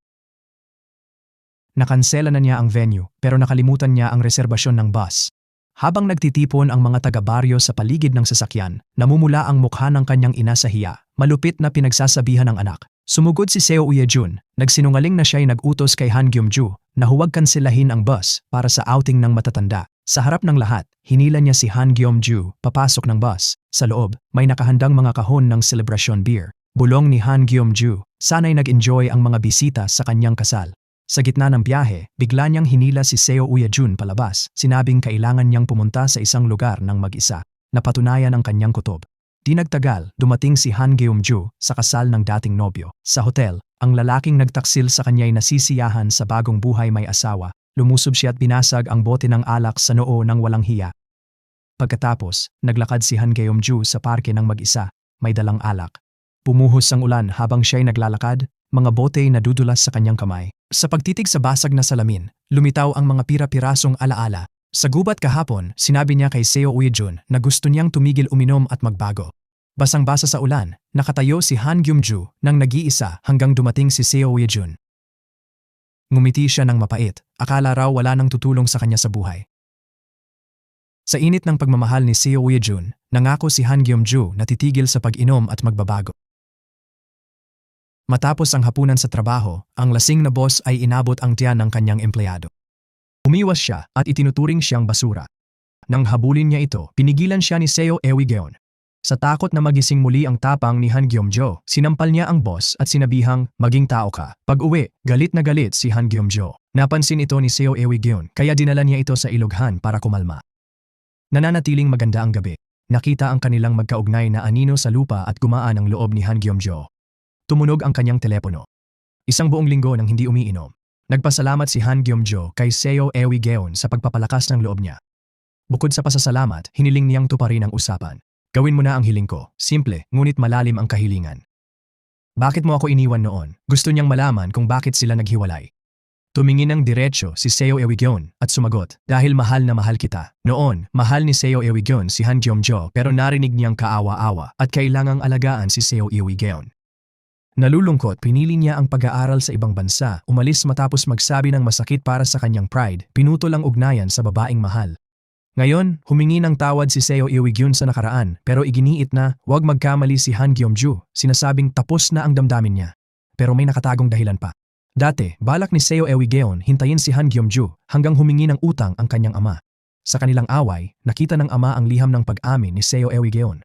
Nakansela na niya ang venue pero nakalimutan niya ang reserbasyon ng bus. Habang nagtitipon ang mga taga-baryo sa paligid ng sasakyan, namumula ang mukha ng kanyang ina sa hiya, malupit na pinagsasabihan ng anak. Sumugod si Seo Eui-jeon, nagsinungaling na siya'y nag-utos kay Han Kyung-ju na huwag kanselahin ang bus para sa outing ng matatanda. Sa harap ng lahat, hinila niya si Han Kyung-ju papasok ng bus. Sa loob, may nakahandang mga kahon ng celebration beer. Bulong ni Han Kyung-ju, sana'y nag-enjoy ang mga bisita sa kanyang kasal. Sa gitna ng biyahe, bigla niyang hinila si Seo Eui-jeon palabas, sinabing kailangan niyang pumunta sa isang lugar ng mag-isa. Napatunayan ang kanyang kutob. Di nagtagal, dumating si Han Kyung-ju sa kasal ng dating nobyo. Sa hotel, ang lalaking nagtaksil sa kanya'y nasisiyahan sa bagong buhay may asawa. Lumusob siya at binasag ang bote ng alak sa noo ng walang hiya. Pagkatapos, naglakad si Han Kyung-ju sa parke ng mag-isa, may dalang alak. Bumuhos ang ulan habang siya'y naglalakad, mga bote na dudulas sa kanyang kamay. Sa pagtitig sa basag na salamin, lumitaw ang mga pira-pirasong alaala. Sa gubat kahapon, sinabi niya kay Seo Eui-jeon na gusto niyang tumigil uminom at magbago. Basang-basa sa ulan, nakatayo si Han Kyung-ju nang nag-iisa hanggang dumating si Seo Eui-jeon. Ngumiti siya ng mapait, akala raw wala nang tutulong sa kanya sa buhay. Sa init ng pagmamahal ni Seo Eui-jeon, nangako si Han Kyung-ju na titigil sa pag-inom at magbabago. Matapos ang hapunan sa trabaho, ang lasing na boss ay inabot ang tiyan ng kanyang empleyado. Umiwas siya at itinuturing siyang basura. Nang habulin niya ito, pinigilan siya ni Seo Eui-jeon. Sa takot na magising muli ang tapang ni Han Kyung-ju, sinampal niya ang boss at sinabihang, maging tao ka. Pag-uwi, galit na galit si Han Kyung-ju. Napansin ito ni Seo Eui-jeon, kaya dinala niya ito sa iloghan para kumalma. Nananatiling maganda ang gabi. Nakita ang kanilang magkaugnay na anino sa lupa at gumaan ang loob ni Han Kyung-ju. Tumunog ang kanyang telepono. Isang buong linggo nang hindi umiinom. Nagpasalamat si Han Gyeom-jo kay Seo Ewi-geon sa pagpapalakas ng loob niya. Bukod sa pasasalamat, hiniling niyang tuparin ang usapan. Gawin mo na ang hiling ko, simple, ngunit malalim ang kahilingan. Bakit mo ako iniwan noon? Gusto niyang malaman kung bakit sila naghiwalay. Tumingin ng diretsyo si Seo Ewi-geon at sumagot, dahil mahal na mahal kita. Noon, mahal ni Seo Ewi-geon si Han Gyeom-jo pero narinig niyang kaawa-awa at kailangang alagaan si Seo Ewi-geon. Nalulungkot, pinili niya ang pag-aaral sa ibang bansa, umalis matapos magsabi ng masakit para sa kanyang pride, pinutol ang ugnayan sa babaeng mahal. Ngayon, humingi ng tawad si Seo Ewi-geon sa nakaraan pero iginiit na huwag magkamali si Han Gyeom-jo, sinasabing tapos na ang damdamin niya. Pero may nakatagong dahilan pa. Dati, balak ni Seo Ewi-geon hintayin si Han Gyeom-jo hanggang humingi ng utang ang kanyang ama. Sa kanilang away, nakita ng ama ang liham ng pag-amin ni Seo Ewi-geon.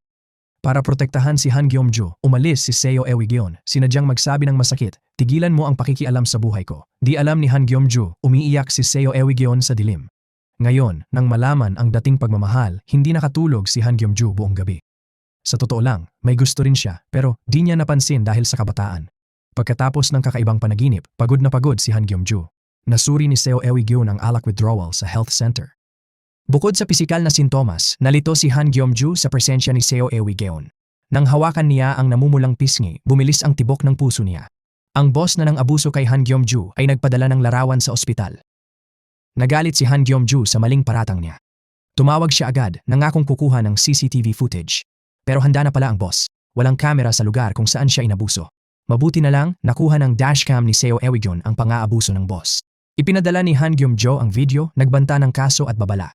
Para protektahan si Han Gyeom-jo, umalis si Seo Ewi-geon, sinadyang magsabi ng masakit, tigilan mo ang pakikialam sa buhay ko. Di alam ni Han Gyeom-jo, umiiyak si Seo Ewi-geon sa dilim. Ngayon, nang malaman ang dating pagmamahal, hindi nakatulog si Han Gyeom-jo buong gabi. Sa totoo lang, may gusto rin siya pero di niya napansin dahil sa kabataan. Pagkatapos ng kakaibang panaginip, pagod na pagod si Han Gyeom-jo. Nasuri ni Seo Ewi-geon ang alak withdrawal sa health center. Bukod sa pisikal na sintomas, nalito si Han Gyeom-jo sa presensya ni Seo Ewi-geon. Nang hawakan niya ang namumulang pisngi, bumilis ang tibok ng puso niya. Ang boss na nang abuso kay Han Gyeom-jo ay nagpadala ng larawan sa ospital. Nagalit si Han Gyeom-jo sa maling paratang niya. Tumawag siya agad, nangakong kukuha ng CCTV footage. Pero handa na pala ang boss. Walang kamera sa lugar kung saan siya inabuso. Mabuti na lang, nakuha ng dashcam ni Seo Ewi-geon ang pang-aabuso ng boss. Ipinadala ni Han Gyeom-jo ang video, nagbanta ng kaso at babala.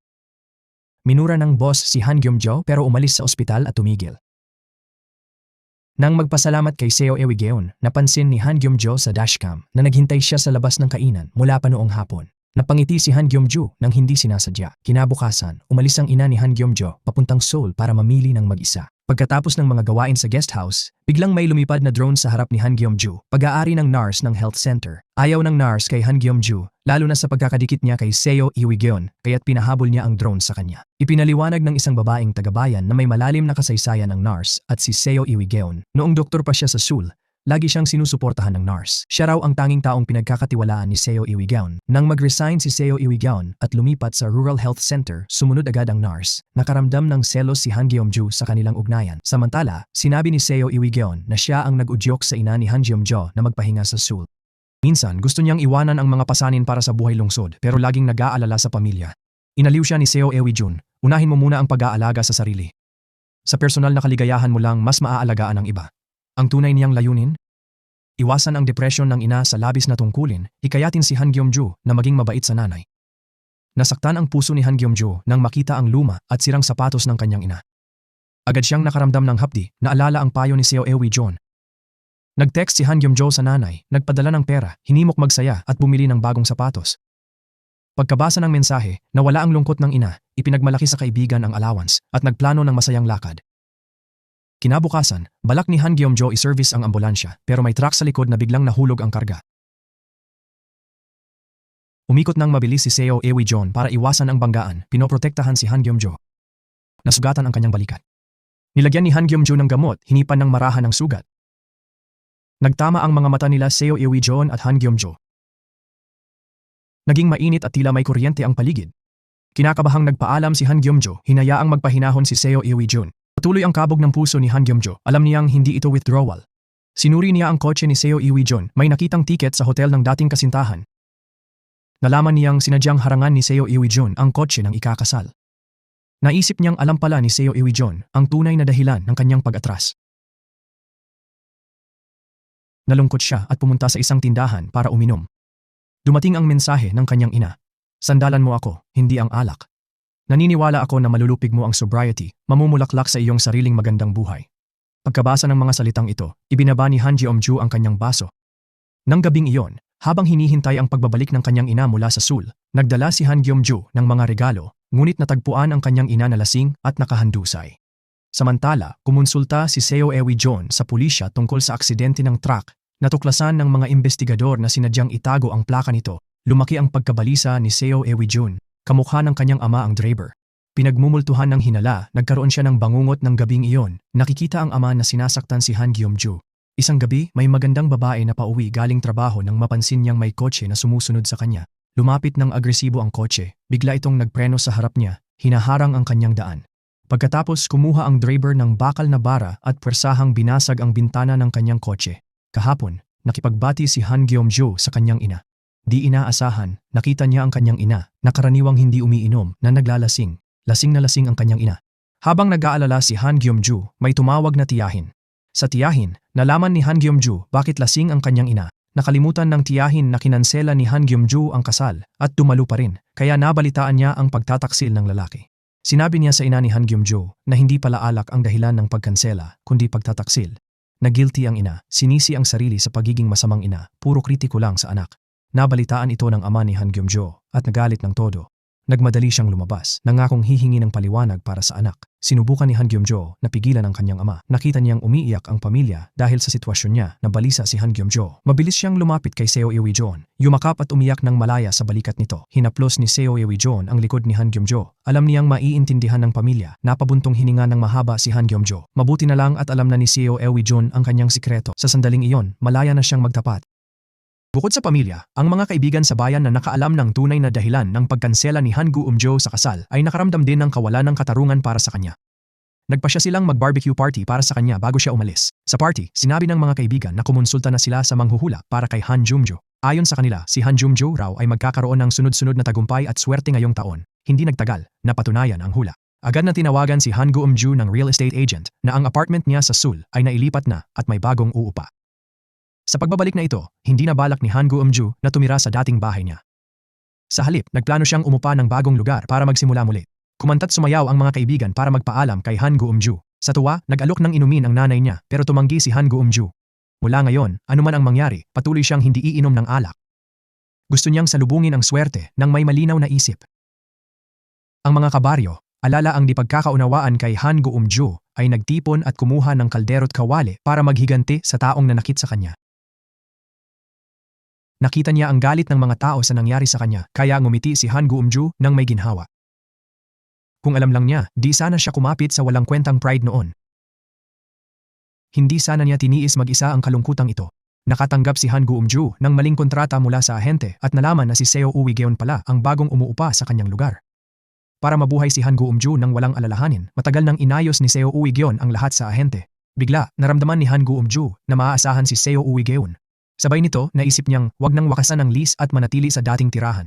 Minura ng boss si Han Gyeom-jo pero umalis sa ospital at tumigil. Nang magpasalamat kay Seo Ewi-geon, napansin ni Han Gyeom-jo sa dashcam na naghintay siya sa labas ng kainan mula pa noong hapon. Napangiti si Han Gyeom-jo nang hindi sinasadya. Kinabukasan, umalis ang ina ni Han Gyeom-jo papuntang Seoul para mamili ng mag-isa. Pagkatapos ng mga gawain sa guest house, biglang may lumipad na drone sa harap ni Han Gyeom-jo, pag-aari ng nurse ng health center. Ayaw ng nurse kay Han Gyeom-jo, lalo na sa pagkakadikit niya kay Seo Ewi-geon, kaya't pinahabol niya ang drone sa kanya. Ipinaliwanag ng isang babaeng tagabayan na may malalim na kasaysayan ng nurse at si Seo Ewi-geon. Noong doktor pa siya sa Seoul, lagi siyang sinusuportahan ng nurse. Siya raw ang tanging taong pinagkakatiwalaan ni Seo Ewi-geon. Nang mag-resign si Seo Ewi-geon at lumipat sa Rural Health Center, sumunod agad ang nurse. Nakaramdam ng selos si Han Gyeom-jo sa kanilang ugnayan. Samantala, sinabi ni Seo Ewi-geon na siya ang nag-udyok sa ina ni Han Gyeom-jo na magpahinga sa Seoul. Minsan, gusto niyang iwanan ang mga pasanin para sa buhay lungsod pero laging nag-aalala sa pamilya. Inaliw siya ni Seo Ewi-geon, unahin mo muna ang pag-aalaga sa sarili. Sa personal na kaligayahan mo lang mas maaalagaan ang iba. Ang tunay niyang layunin? Iwasan ang depresyon ng ina sa labis na tungkulin, hikayatin si Han Gyeom-jo na maging mabait sa nanay. Nasaktan ang puso ni Han Gyeom-jo nang makita ang luma at sirang sapatos ng kanyang ina. Agad siyang nakaramdam ng hapdi, naalala ang payo ni Seo Ewi-geon. Nag-text si Han Gyeom-jo sa nanay, nagpadala ng pera, hinimok magsaya at bumili ng bagong sapatos. Pagkabasa ng mensahe, nawala ang lungkot ng ina, ipinagmalaki sa kaibigan ang allowance at nagplano ng masayang lakad. Kinabukasan, balak ni Han Gyeom-jo i-service ang ambulansya pero may truck sa likod na biglang nahulog ang karga. Umikot ng mabilis si Seo Ewi-geon para iwasan ang banggaan, pinoprotektahan si Han Gyeom-jo. Nasugatan ang kanyang balikat. Nilagyan ni Han Gyeom-jo ng gamot, hinipan ng marahan ng sugat. Nagtama ang mga mata nila Seo Ewi-geon at Han Gyeom-jo. Naging mainit at tila may kuryente ang paligid. Kinakabahang nagpaalam si Han Gyeom-jo, hinayaang magpahinahon si Seo Ewi-geon. Patuloy ang kabog ng puso ni Han Gyeom-jo, alam niyang hindi ito withdrawal. Sinuri niya ang kotse ni Seo Ewi-geon, may nakitang tiket sa hotel ng dating kasintahan. Nalaman niyang sinadyang harangan ni Seo Ewi-geon ang kotse ng ikakasal. Naisip niyang alam pala ni Seo Ewi-geon ang tunay na dahilan ng kanyang pag-atras. Nalungkot siya at pumunta sa isang tindahan para uminom. Dumating ang mensahe ng kanyang ina. Sandalan mo ako, hindi ang alak. Naniniwala ako na malulupig mo ang sobriety, mamumulaklak sa iyong sariling magandang buhay. Pagkabasa ng mga salitang ito, ibinaba ni Han Gyeom-jo ang kanyang baso. Nang gabing iyon, habang hinihintay ang pagbabalik ng kanyang ina mula sa Seoul, nagdala si Han Gyeom-jo ng mga regalo, ngunit natagpuan ang kanyang ina na lasing at nakahandusay. Samantala, kumonsulta si Seo Ewi-geon sa pulisya tungkol sa aksidente ng truck. Natuklasan ng mga investigador na sinadyang itago ang plaka nito. Lumaki ang pagkabalisa ni Seo Ewi-geon. Kamukha ng kanyang ama ang driver. Pinagmumultuhan ng hinala, nagkaroon siya ng bangungot ng gabing iyon. Nakikita ang ama na sinasaktan si Han Gyeom-jo. Isang gabi, may magandang babae na pauwi galing trabaho nang mapansin niyang may kotse na sumusunod sa kanya. Lumapit ng agresibo ang kotse, bigla itong nagpreno sa harap niya, hinaharang ang kanyang daan. Pagkatapos kumuha ang driver ng bakal na bara at pwersahang binasag ang bintana ng kanyang kotse. Kahapon, nakipagbati si Han Geom-ju sa kanyang ina. Di inaasahan, nakita niya ang kanyang ina, na karaniwang hindi umiinom, na naglalasing. Lasing na lasing ang kanyang ina. Habang nag-aalala si Han Geom-ju, may tumawag na tiyahin. Sa tiyahin, nalaman ni Han Geom-ju bakit lasing ang kanyang ina. Nakalimutan ng tiyahin na kinansela ni Han Geom-ju ang kasal at dumalo pa rin, kaya nabalitaan niya ang pagtataksil ng lalaki. Sinabi niya sa ina ni Han Geom-ju na hindi pala alak ang dahilan ng pagkansela, kundi pagtataksil. Na-guilty ang ina, sinisi ang sarili sa pagiging masamang ina, puro kritiko lang sa anak. Nabalitaan ito ng ama ni Han Geom-ju at nagalit ng todo. Nagmadali siyang lumabas, nangakong hihingi ng paliwanag para sa anak. Sinubukan ni Han Geom-ju na pigilan ang kanyang ama. Nakita niyang umiiyak ang pamilya dahil sa sitwasyon niya na balisa si Han Geom-ju. Mabilis siyang lumapit kay Seo Eui-jon. Yumakap at umiyak ng malaya sa balikat nito. Hinaplos ni Seo Eui-jon ang likod ni Han Geom-ju. Alam niyang maiintindihan ng pamilya. Napabuntong hininga ng mahaba si Han Geom-ju. Mabuti na lang at alam na ni Seo Eui-jon ang kanyang sikreto. Sa sandaling iyon, malaya na siyang magtapat. Bukod sa pamilya, ang mga kaibigan sa bayan na nakaalam ng tunay na dahilan ng pagkansela ni Han Geum-ju sa kasal ay nakaramdam din ng kawalan ng katarungan para sa kanya. Nagpasya silang mag-barbecue party para sa kanya bago siya umalis. Sa party, sinabi ng mga kaibigan na kumonsulta na sila sa manghuhula para kay Han Geum-ju. Ayon sa kanila, si Han Geum-ju raw ay magkakaroon ng sunod-sunod na tagumpay at swerte ngayong taon. Hindi nagtagal, napatunayan ang hula. Agad na tinawagan si Han Geum-ju ng real estate agent na ang apartment niya sa Seoul ay nailipat na at may bagong uupa. Sa pagbabalik na ito, hindi na balak ni Han Geum-ju na tumira sa dating bahay niya. Sa halip, nagplano siyang umupa ng bagong lugar para magsimula muli. Kumanta't sumayaw ang mga kaibigan para magpaalam kay Han Geum-ju. Sa tuwa, nag-alok ng inumin ang nanay niya pero tumanggi si Han Geum-ju. Mula ngayon, anuman ang mangyari, patuloy siyang hindi iinom ng alak. Gusto niyang salubungin ang swerte ng may malinaw na isip. Ang mga kabaryo, alala ang di pagkakaunawaan kay Han Geum-ju, ay nagtipon at kumuha ng kaldero't kawali para maghiganti sa taong nanakit sa kanya. Nakita niya ang galit ng mga tao sa nangyari sa kanya, kaya ngumiti si Han Geum-ju nang may ginhawa. Kung alam lang niya, di sana siya kumapit sa walang kwentang pride noon. Hindi sana niya tiniis mag-isa ang kalungkutang ito. Nakatanggap si Han Geum-ju ng maling kontrata mula sa ahente at nalaman na si Seo Eui-geon pala ang bagong umuupa sa kanyang lugar. Para mabuhay si Han Geum-ju nang walang alalahanin, matagal nang inayos ni Seo Eui-geon ang lahat sa ahente. Bigla, naramdaman ni Han Geum-ju na maaasahan si Seo Eui-geon. Sabay nito, naisip niyang wag nang wakasan ang lease at manatili sa dating tirahan.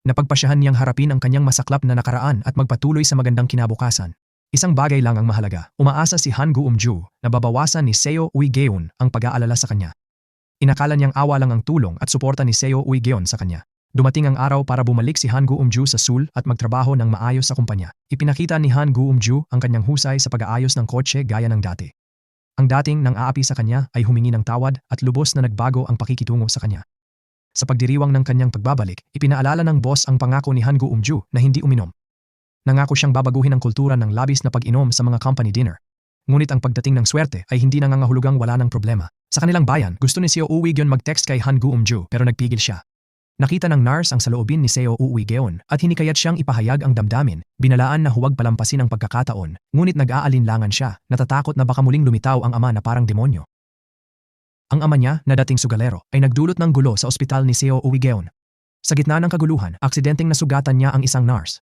Napagpasyahan niyang harapin ang kanyang masaklap na nakaraan at magpatuloy sa magandang kinabukasan. Isang bagay lang ang mahalaga, umaasa si Han Geum-ju na babawasan ni Seo Eui-geon ang pag-aalala sa kanya. Inakala niyang awa lang ang tulong at suporta ni Seo Eui-geon sa kanya. Dumating ang araw para bumalik si Han Geum-ju sa Seoul at magtrabaho ng maayos sa kumpanya. Ipinakita ni Han Geum-ju ang kanyang husay sa pag-aayos ng kotse gaya ng dati. Ang dating nang aapi sa kanya ay humingi ng tawad at lubos na nagbago ang pakikitungo sa kanya. Sa pagdiriwang ng kanyang pagbabalik, ipinaalala ng boss ang pangako ni Han Geum-ju na hindi uminom. Nangako siyang babaguhin ang kultura ng labis na pag-inom sa mga company dinner. Ngunit ang pagdating ng swerte ay hindi nangangahulugang wala ng problema. Sa kanilang bayan, gusto ni Seo Eui-geon mag-text kay Han Geum-ju pero nagpigil siya. Nakita ng nurse ang saloobin ni Seo Eui-geon at hinikayat siyang ipahayag ang damdamin. Binalaan na huwag palampasin ang pagkakataon, ngunit nag-aalinlangan siya, natatakot na baka muling lumitaw ang ama na parang demonyo. Ang ama niya, na dating sugalero, ay nagdulot ng gulo sa ospital ni Seo Eui-geon. Sa gitna ng kaguluhan, aksidenteng nasugatan niya ang isang nurse.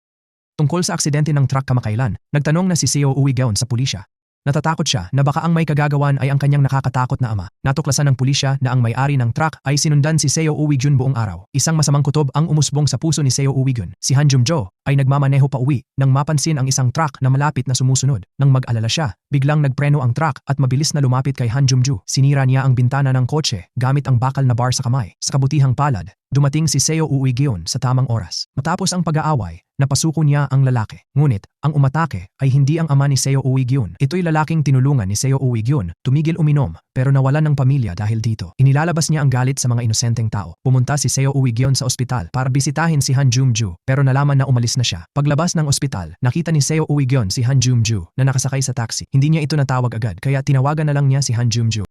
Tungkol sa aksidente ng truck kamakailan, nagtanong na si Seo Eui-geon sa pulisya. Natatakot siya na baka ang may kagagawan ay ang kanyang nakakatakot na ama. Natuklasan ng pulisya na ang may-ari ng truck ay sinundan si Seo Eui-geon buong araw. Isang masamang kutob ang umusbong sa puso ni Seo Eui-geon. Si Han Geum-ju ay nagmamaneho pa uwi nang mapansin ang isang truck na malapit na sumusunod. Nang mag-alala siya, biglang nagpreno ang truck at mabilis na lumapit kay Han Geum-ju. Sinira niya ang bintana ng kotse gamit ang bakal na bar sa kamay. Sa kabutihang palad, dumating si Seo Eui-geon sa tamang oras. Matapos ang pag-aaway, napasuko niya ang lalaki. Ngunit, ang umatake ay hindi ang ama ni Seo Eui-geon. Ito'y lalaking tinulungan ni Seo Eui-geon. Tumigil uminom, pero nawalan ng pamilya dahil dito. Inilalabas niya ang galit sa mga inosenteng tao. Pumunta si Seo Eui-geon sa ospital para bisitahin si Han Geum-ju, pero nalaman na umalis na siya. Paglabas ng ospital, nakita ni Seo Eui-geon si Han Geum-ju na nakasakay sa taxi. Hindi niya ito natawag agad, kaya tinawagan na lang niya si Han Geum-ju.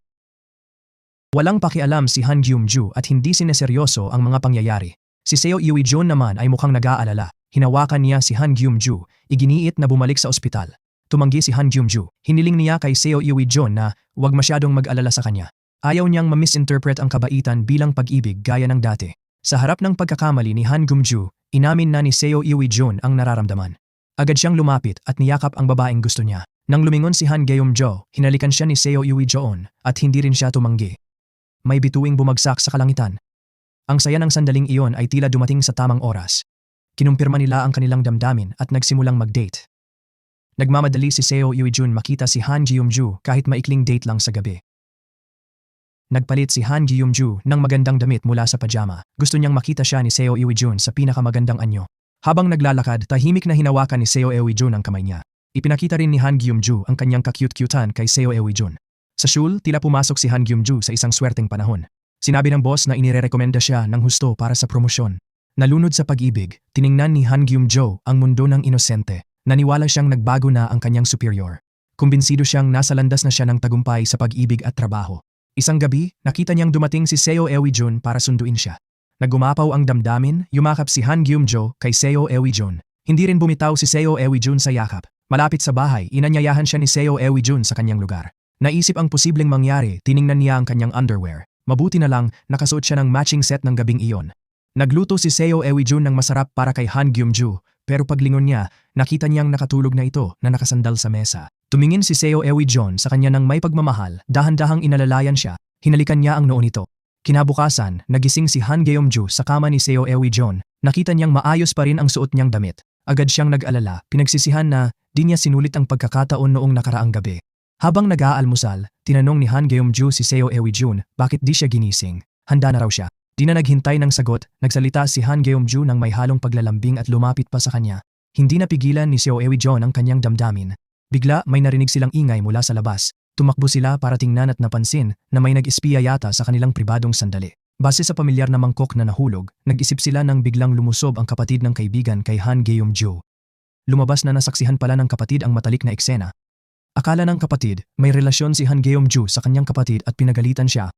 Walang pakialam si Han Geum-ju at hindi sineseryoso ang mga pangyayari. Si Seo Eui-geon naman ay mukhang nag-aalala. Hinawakan niya si Han Geum-ju, iginiit na bumalik sa ospital. Tumanggi si Han Gyum-ju. Hiniling niya kay Seo Yui-jeon na huwag masyadong mag-alala sa kanya. Ayaw niyang ma-misinterpret ang kabaitan bilang pag-ibig gaya ng dati. Sa harap ng pagkakamali ni Han Gyum-ju, inamin na ni Seo Yui-jeon ang nararamdaman. Agad siyang lumapit at niyakap ang babaeng gusto niya. Nang lumingon si Han Geum-jo, hinalikan siya ni Seo Yui-jeon at hindi rin siya tumanggi. May bituing bumagsak sa kalangitan. Ang saya ng sandaling iyon ay tila dumating sa tamang oras. Kinumpirma nila ang kanilang damdamin at nagsimulang mag-date. Nagmamadali si Seo Yui-jeon makita si Han Gyum-ju kahit maikling date lang sa gabi. Nagpalit si Han Gyum-ju ng magandang damit mula sa pajama. Gusto niyang makita siya ni Seo Yui-jeon sa pinakamagandang anyo. Habang naglalakad, tahimik na hinawakan ni Seo Yui-jeon ang kamay niya. Ipinakita rin ni Han Gyum-ju ang kanyang ka-cute-cutean kay Seo Yui-jeon. Sa shul, tila pumasok si Han Gyum-ju sa isang swerteng panahon. Sinabi ng boss na inirekomenda siya ng husto para sa promosyon. Nalunod sa pag-ibig, tiningnan ni Han Gyum-jo ang mundo ng inosente. Naniwala siyang nagbago na ang kanyang superior. Kumbinsido siyang nasa landas na siya ng tagumpay sa pag-ibig at trabaho. Isang gabi, nakita niyang dumating si Seo Yui-jeon para sunduin siya. Nagumapaw ang damdamin, yumakap si Han Gyum-jo kay Seo Yui-jeon. Hindi rin bumitaw si Seo Yui-jeon sa yakap. Malapit sa bahay, inanyayahan siya ni Seo Yui-jeon sa kanyang lugar. Naisip ang posibleng mangyari, tiningnan niya ang kanyang underwear. Mabuti na lang, nakasuot siya ng matching set ng gabing iyon. Nagluto si Seo Yui-jeon ng masarap para kay Han Gyum-ju, pero paglingon niya, nakita niyang nakatulog na ito na nakasandal sa mesa. Tumingin si Seo Yui-jeon sa kanya ng may pagmamahal, dahan-dahang inalalayan siya, hinalikan niya ang noo nito. Kinabukasan, nagising si Han Geum-ju sa kama ni Seo Yui-jeon, nakita niyang maayos pa rin ang suot niyang damit. Agad siyang nag-alala, pinagsisihan na di niya sinulit ang pagkakataon noong nakaraang gabi. Habang nag-aalmusal, tinanong ni Han Geum-ju si Seo Yui-jeon bakit di siya ginising. Handa na raw siya. Di na naghintay ng sagot, nagsalita si Han Geum-ju ng may halong paglalambing at lumapit pa sa kanya. Hindi napigilan ni Seo Yui-jeon ang kanyang damdamin. Bigla may narinig silang ingay mula sa labas. Tumakbo sila para tingnan at napansin na may nag-espiya yata sa kanilang pribadong sandali. Base sa pamilyar na mangkok na nahulog, nag-isip sila nang biglang lumusob ang kapatid ng kaibigan kay Han Geum-ju. Lumabas na nasaksihan pala ng kapatid ang matalik na eksena. Akala ng kapatid, may relasyon si Han Geum-ju sa kanyang kapatid at pinagalitan siya.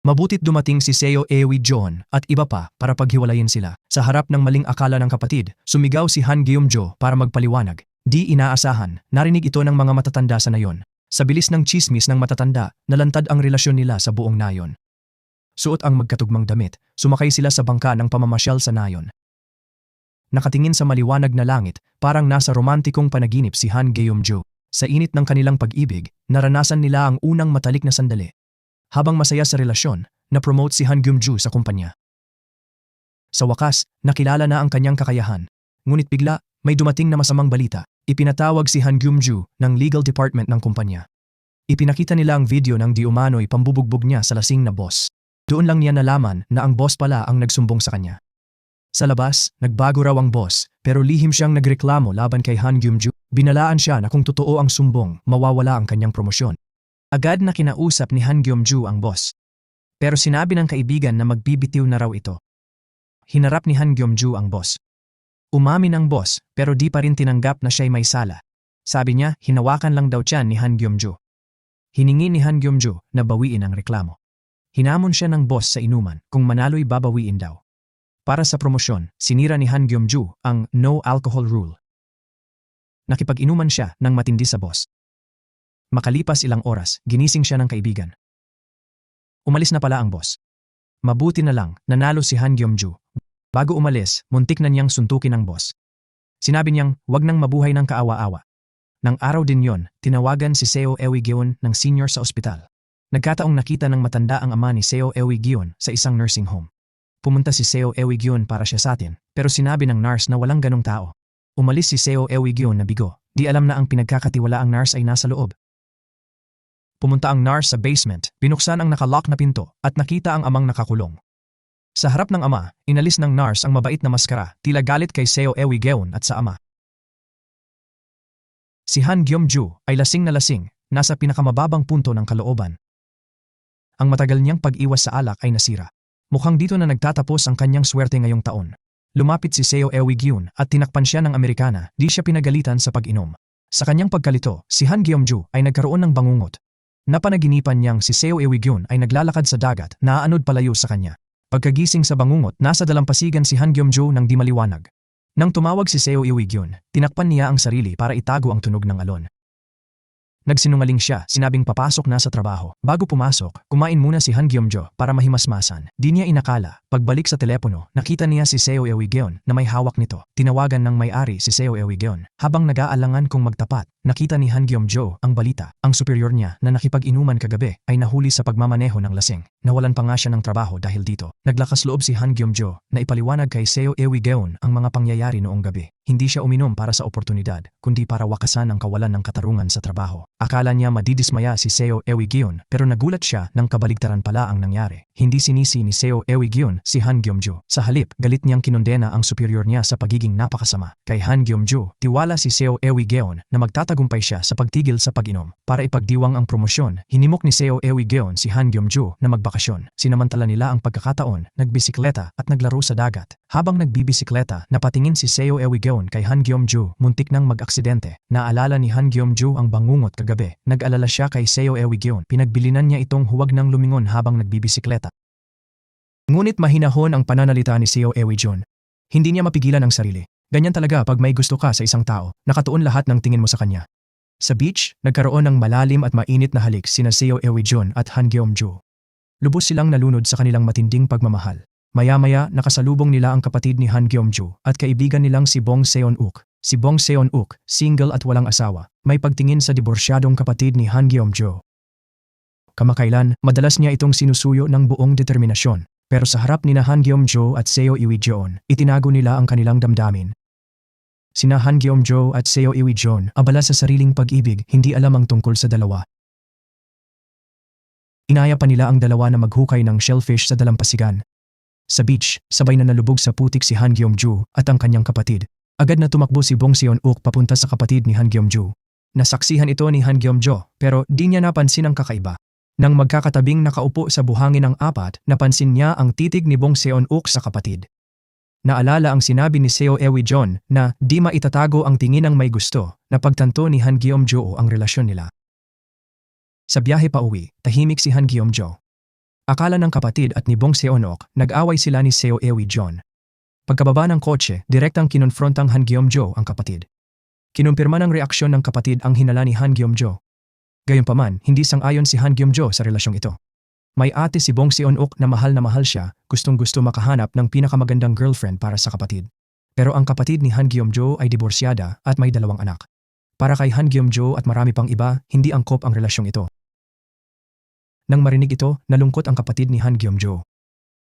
Mabutit dumating si Seo Yui-jeon at iba pa para paghiwalayin sila. Sa harap ng maling akala ng kapatid, sumigaw si Han Geum-ju para magpaliwanag. Di inaasahan, narinig ito ng mga matatanda sa nayon. Sa bilis ng chismis ng matatanda, nalantad ang relasyon nila sa buong nayon. Suot ang magkatugmang damit, sumakay sila sa bangka ng pamamasyal sa nayon. Nakatingin sa maliwanag na langit, parang nasa romantikong panaginip si Han Geum-ju. Sa init ng kanilang pag-ibig, naranasan nila ang unang matalik na sandali. Habang masaya sa relasyon, na-promote si Han Gyum-ju sa kumpanya. Sa wakas, nakilala na ang kanyang kakayahan. Ngunit bigla, may dumating na masamang balita. Ipinatawag si Han Gyum-ju ng legal department ng kumpanya. Ipinakita nila ang video ng di umano'y pambubugbog niya sa lasing na boss. Doon lang niya nalaman na ang boss pala ang nagsumbong sa kanya. Sa labas, nagbago raw ang boss, pero lihim siyang nagreklamo laban kay Han Gyum-ju. Binalaan siya na kung totoo ang sumbong, mawawala ang kanyang promosyon. Agad na kinausap ni Han Gyum-ju ang boss. Pero sinabi ng kaibigan na magbibitiw na raw ito. Hinarap ni Han Gyum-ju ang boss. Umamin ang boss pero di pa rin tinanggap na siya'y may sala. Sabi niya, hinawakan lang daw tiyan ni Han Gyum-ju. Hiningi ni Han Gyum-ju na bawiin ang reklamo. Hinamon siya ng boss sa inuman kung manalo'y babawiin daw. Para sa promosyon, sinira ni Han Gyum-ju ang no alcohol rule. Nakipag-inuman siya ng matindi sa boss. Makalipas ilang oras, ginising siya ng kaibigan. Umalis na pala ang boss. Mabuti na lang, nanalo si Han Gyum-ju. Bago umalis, muntik na niyang suntukin ang boss. Sinabi niyang, wag nang mabuhay ng kaawa-awa. Nang araw din yon, tinawagan si Seo Yui-jeon ng senior sa ospital. Nagkataong nakita ng matanda ang ama ni Seo Yui-jeon sa isang nursing home. Pumunta si Seo Yui-jeon para siya sa atin, pero sinabi ng nurse na walang ganong tao. Umalis si Seo Yui-jeon na bigo. Di alam na ang pinagkakatiwalaang nurse ay nasa loob. Pumunta ang nurse sa basement, binuksan ang nakalock na pinto at nakita ang amang nakakulong. Sa harap ng ama, inalis ng nurse ang mabait na maskara, tila galit kay Seo Yui-jeon at sa ama. Si Han Gyum-ju ay lasing na lasing, nasa pinakamababang punto ng kalooban. Ang matagal niyang pag-iwas sa alak ay nasira. Mukhang dito na nagtatapos ang kanyang swerte ngayong taon. Lumapit si Seo Yui-jeon at tinakpan siya ng Amerikana, di siya pinagalitan sa pag-inom. Sa kanyang pagkalito, si Han Gyum-ju ay nagkaroon ng bangungot. Napanaginipan niyang si Seo Yui-jeon ay naglalakad sa dagat, naaanod palayo sa kanya. Pagkagising sa bangungot, nasa dalampasigan si Han Gyum-ju ng di maliwanag. Nang tumawag si Seo Yui-jeon, tinakpan niya ang sarili para itago ang tunog ng alon. Nagsinungaling siya, sinabing papasok na sa trabaho. Bago pumasok, kumain muna si Han Gyeomjo para mahimasmasan. Di niya inakala, pagbalik sa telepono, nakita niya si Seo Ewigeon na may hawak nito. Tinawagan ng may-ari si Seo Ewigeon. Habang nag-aalangan kung magtapat, nakita ni Han Gyeomjo ang balita. Ang superior niya na nakipag-inuman kagabi ay nahuli sa pagmamaneho ng lasing. Nawalan pa nga siya ng trabaho dahil dito. Naglakas loob si Han Gyeomjo na ipaliwanag kay Seo Ewigeon ang mga pangyayari noong gabi. Hindi siya uminom para sa oportunidad, kundi para wakasan ang kawalan ng katarungan sa trabaho. Akala niya madidismaya si Seo Ewigeon pero nagulat siya nang kabaligtaran pala ang nangyari. Hindi sinisi ni Seo Ewigeon si Han Gyeomjo. Sa halip, galit niyang kinondena ang superior niya sa pagiging napakasama. Kay Han Gyeomjo, tiwala si Seo Ewigeon na magtatagumpay siya sa pagtigil sa pag-inom. Para ipagdiwang ang promosyon, hinimok ni Seo Ewigeon si Han Gyeomjo na magbakasyon. Sinamantala nila ang pagkakataon, nagbisikleta at naglaro sa dagat. Habang nagbibisikleta, napatingin si Seo Ewigeon kay Han Gyeomjo, muntik nang mag-aksidente. Naalala ni Han Gyeomjo ang bangungot kagabi. Nag-alala siya kay Seo Ewigeon. Pinagbilinan niya itong huwag nang lumingon habang nagbibisikleta. Ngunit mahinahon ang pananalita ni Seo Ewigeon. Hindi niya mapigilan ang sarili. Ganyan talaga pag may gusto ka sa isang tao, nakatuon lahat ng tingin mo sa kanya. Sa beach, nagkaroon ng malalim at mainit na halik sina Seo Ewigeon at Han Gyeomjo. Lubos silang nalunod sa kanilang matinding pagmamahal. Maya-maya, nakasalubong nila ang kapatid ni Han Gyeomjo at kaibigan nilang si Bong Seon-uk. Si Bong Seon-uk, single at walang asawa, may pagtingin sa diborsyadong kapatid ni Han Gyeomjo. Kamakailan, madalas niya itong sinusuyo ng buong determinasyon. Pero sa harap ni Han Gyeomjo at Seo Ewigeon, itinago nila ang kanilang damdamin. Sina Han Gyeomjo at Seo Ewigeon, abala sa sariling pag-ibig, hindi alam ang tungkol sa dalawa. Inaya pa nila ang dalawa na maghukay ng shellfish sa dalampasigan. Sa beach, sabay na nalubog sa putik si Han Gyeomjo at ang kanyang kapatid. Agad na tumakbo si Bong Seon-uk papunta sa kapatid ni Han Gyeomjo. Nasaksihan ito ni Han Gyeomjo pero di niya napansin ang kakaiba. Nang magkakatabing nakaupo sa buhangin ng apat, napansin niya ang titig ni Bong Seon-uk sa kapatid. Naalala ang sinabi ni Seo Ewigeon na di maitatago ang tingin ng may gusto na pagtanto ni Han Gyeomjo ang relasyon nila. Sa biyahe pa uwi, tahimik si Han Gyeomjo. Akala ng kapatid at ni Bong Seon-uk, nag-away sila ni Seo Ewigeon. Pagkababa ng kotse, direktang kinonfrontang Han Gyeomjo ang kapatid. Kinumpirma ng reaksyon ng kapatid ang hinala ni Han Gyeomjo. Gayunpaman, hindi sang-ayon si Han Gyeomjo sa relasyong ito. May ate si Bong Seon-uk na mahal siya, gustong-gusto makahanap ng pinakamagandang girlfriend para sa kapatid. Pero ang kapatid ni Han Gyeomjo ay diborsyada at may 2 anak. Para kay Han Gyeomjo at marami pang iba, hindi angkop ang relasyong ito. Nang marinig ito, nalungkot ang kapatid ni Han Gyeomjo.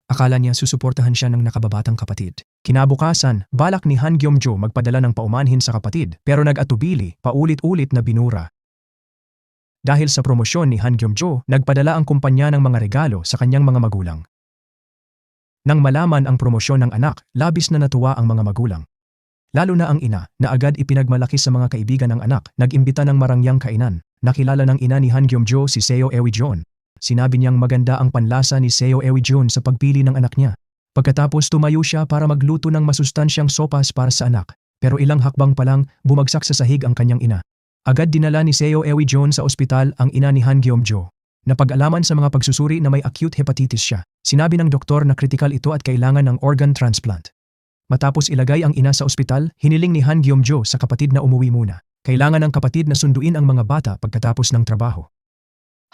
Akala niya susuportahan siya ng nakababatang kapatid. Kinabukasan, balak ni Han Gyeomjo magpadala ng paumanhin sa kapatid pero nag-atubili, paulit-ulit na binura. Dahil sa promosyon ni Han Gyeomjo, nagpadala ang kumpanya ng mga regalo sa kanyang mga magulang. Nang malaman ang promosyon ng anak, labis na natuwa ang mga magulang. Lalo na ang ina, na agad ipinagmalaki sa mga kaibigan ng anak, nag-imbita ng marangyang kainan. Nakilala ng ina ni Han Gyeomjo si Seo Ewigeon. Sinabi niyang maganda ang panlasa ni Seo Ewigeon sa pagpili ng anak niya. Pagkatapos tumayo siya para magluto ng masustansyang sopas para sa anak. Pero ilang hakbang pa lang, bumagsak sa sahig ang kanyang ina. Agad dinala ni Seo Ewigeon sa ospital ang ina ni Han Gyeomjo. Napag-alaman sa mga pagsusuri na may acute hepatitis siya. Sinabi ng doktor na kritikal ito at kailangan ng organ transplant. Matapos ilagay ang ina sa ospital, hiniling ni Han Gyeomjo sa kapatid na umuwi muna. Kailangan ng kapatid na sunduin ang mga bata pagkatapos ng trabaho.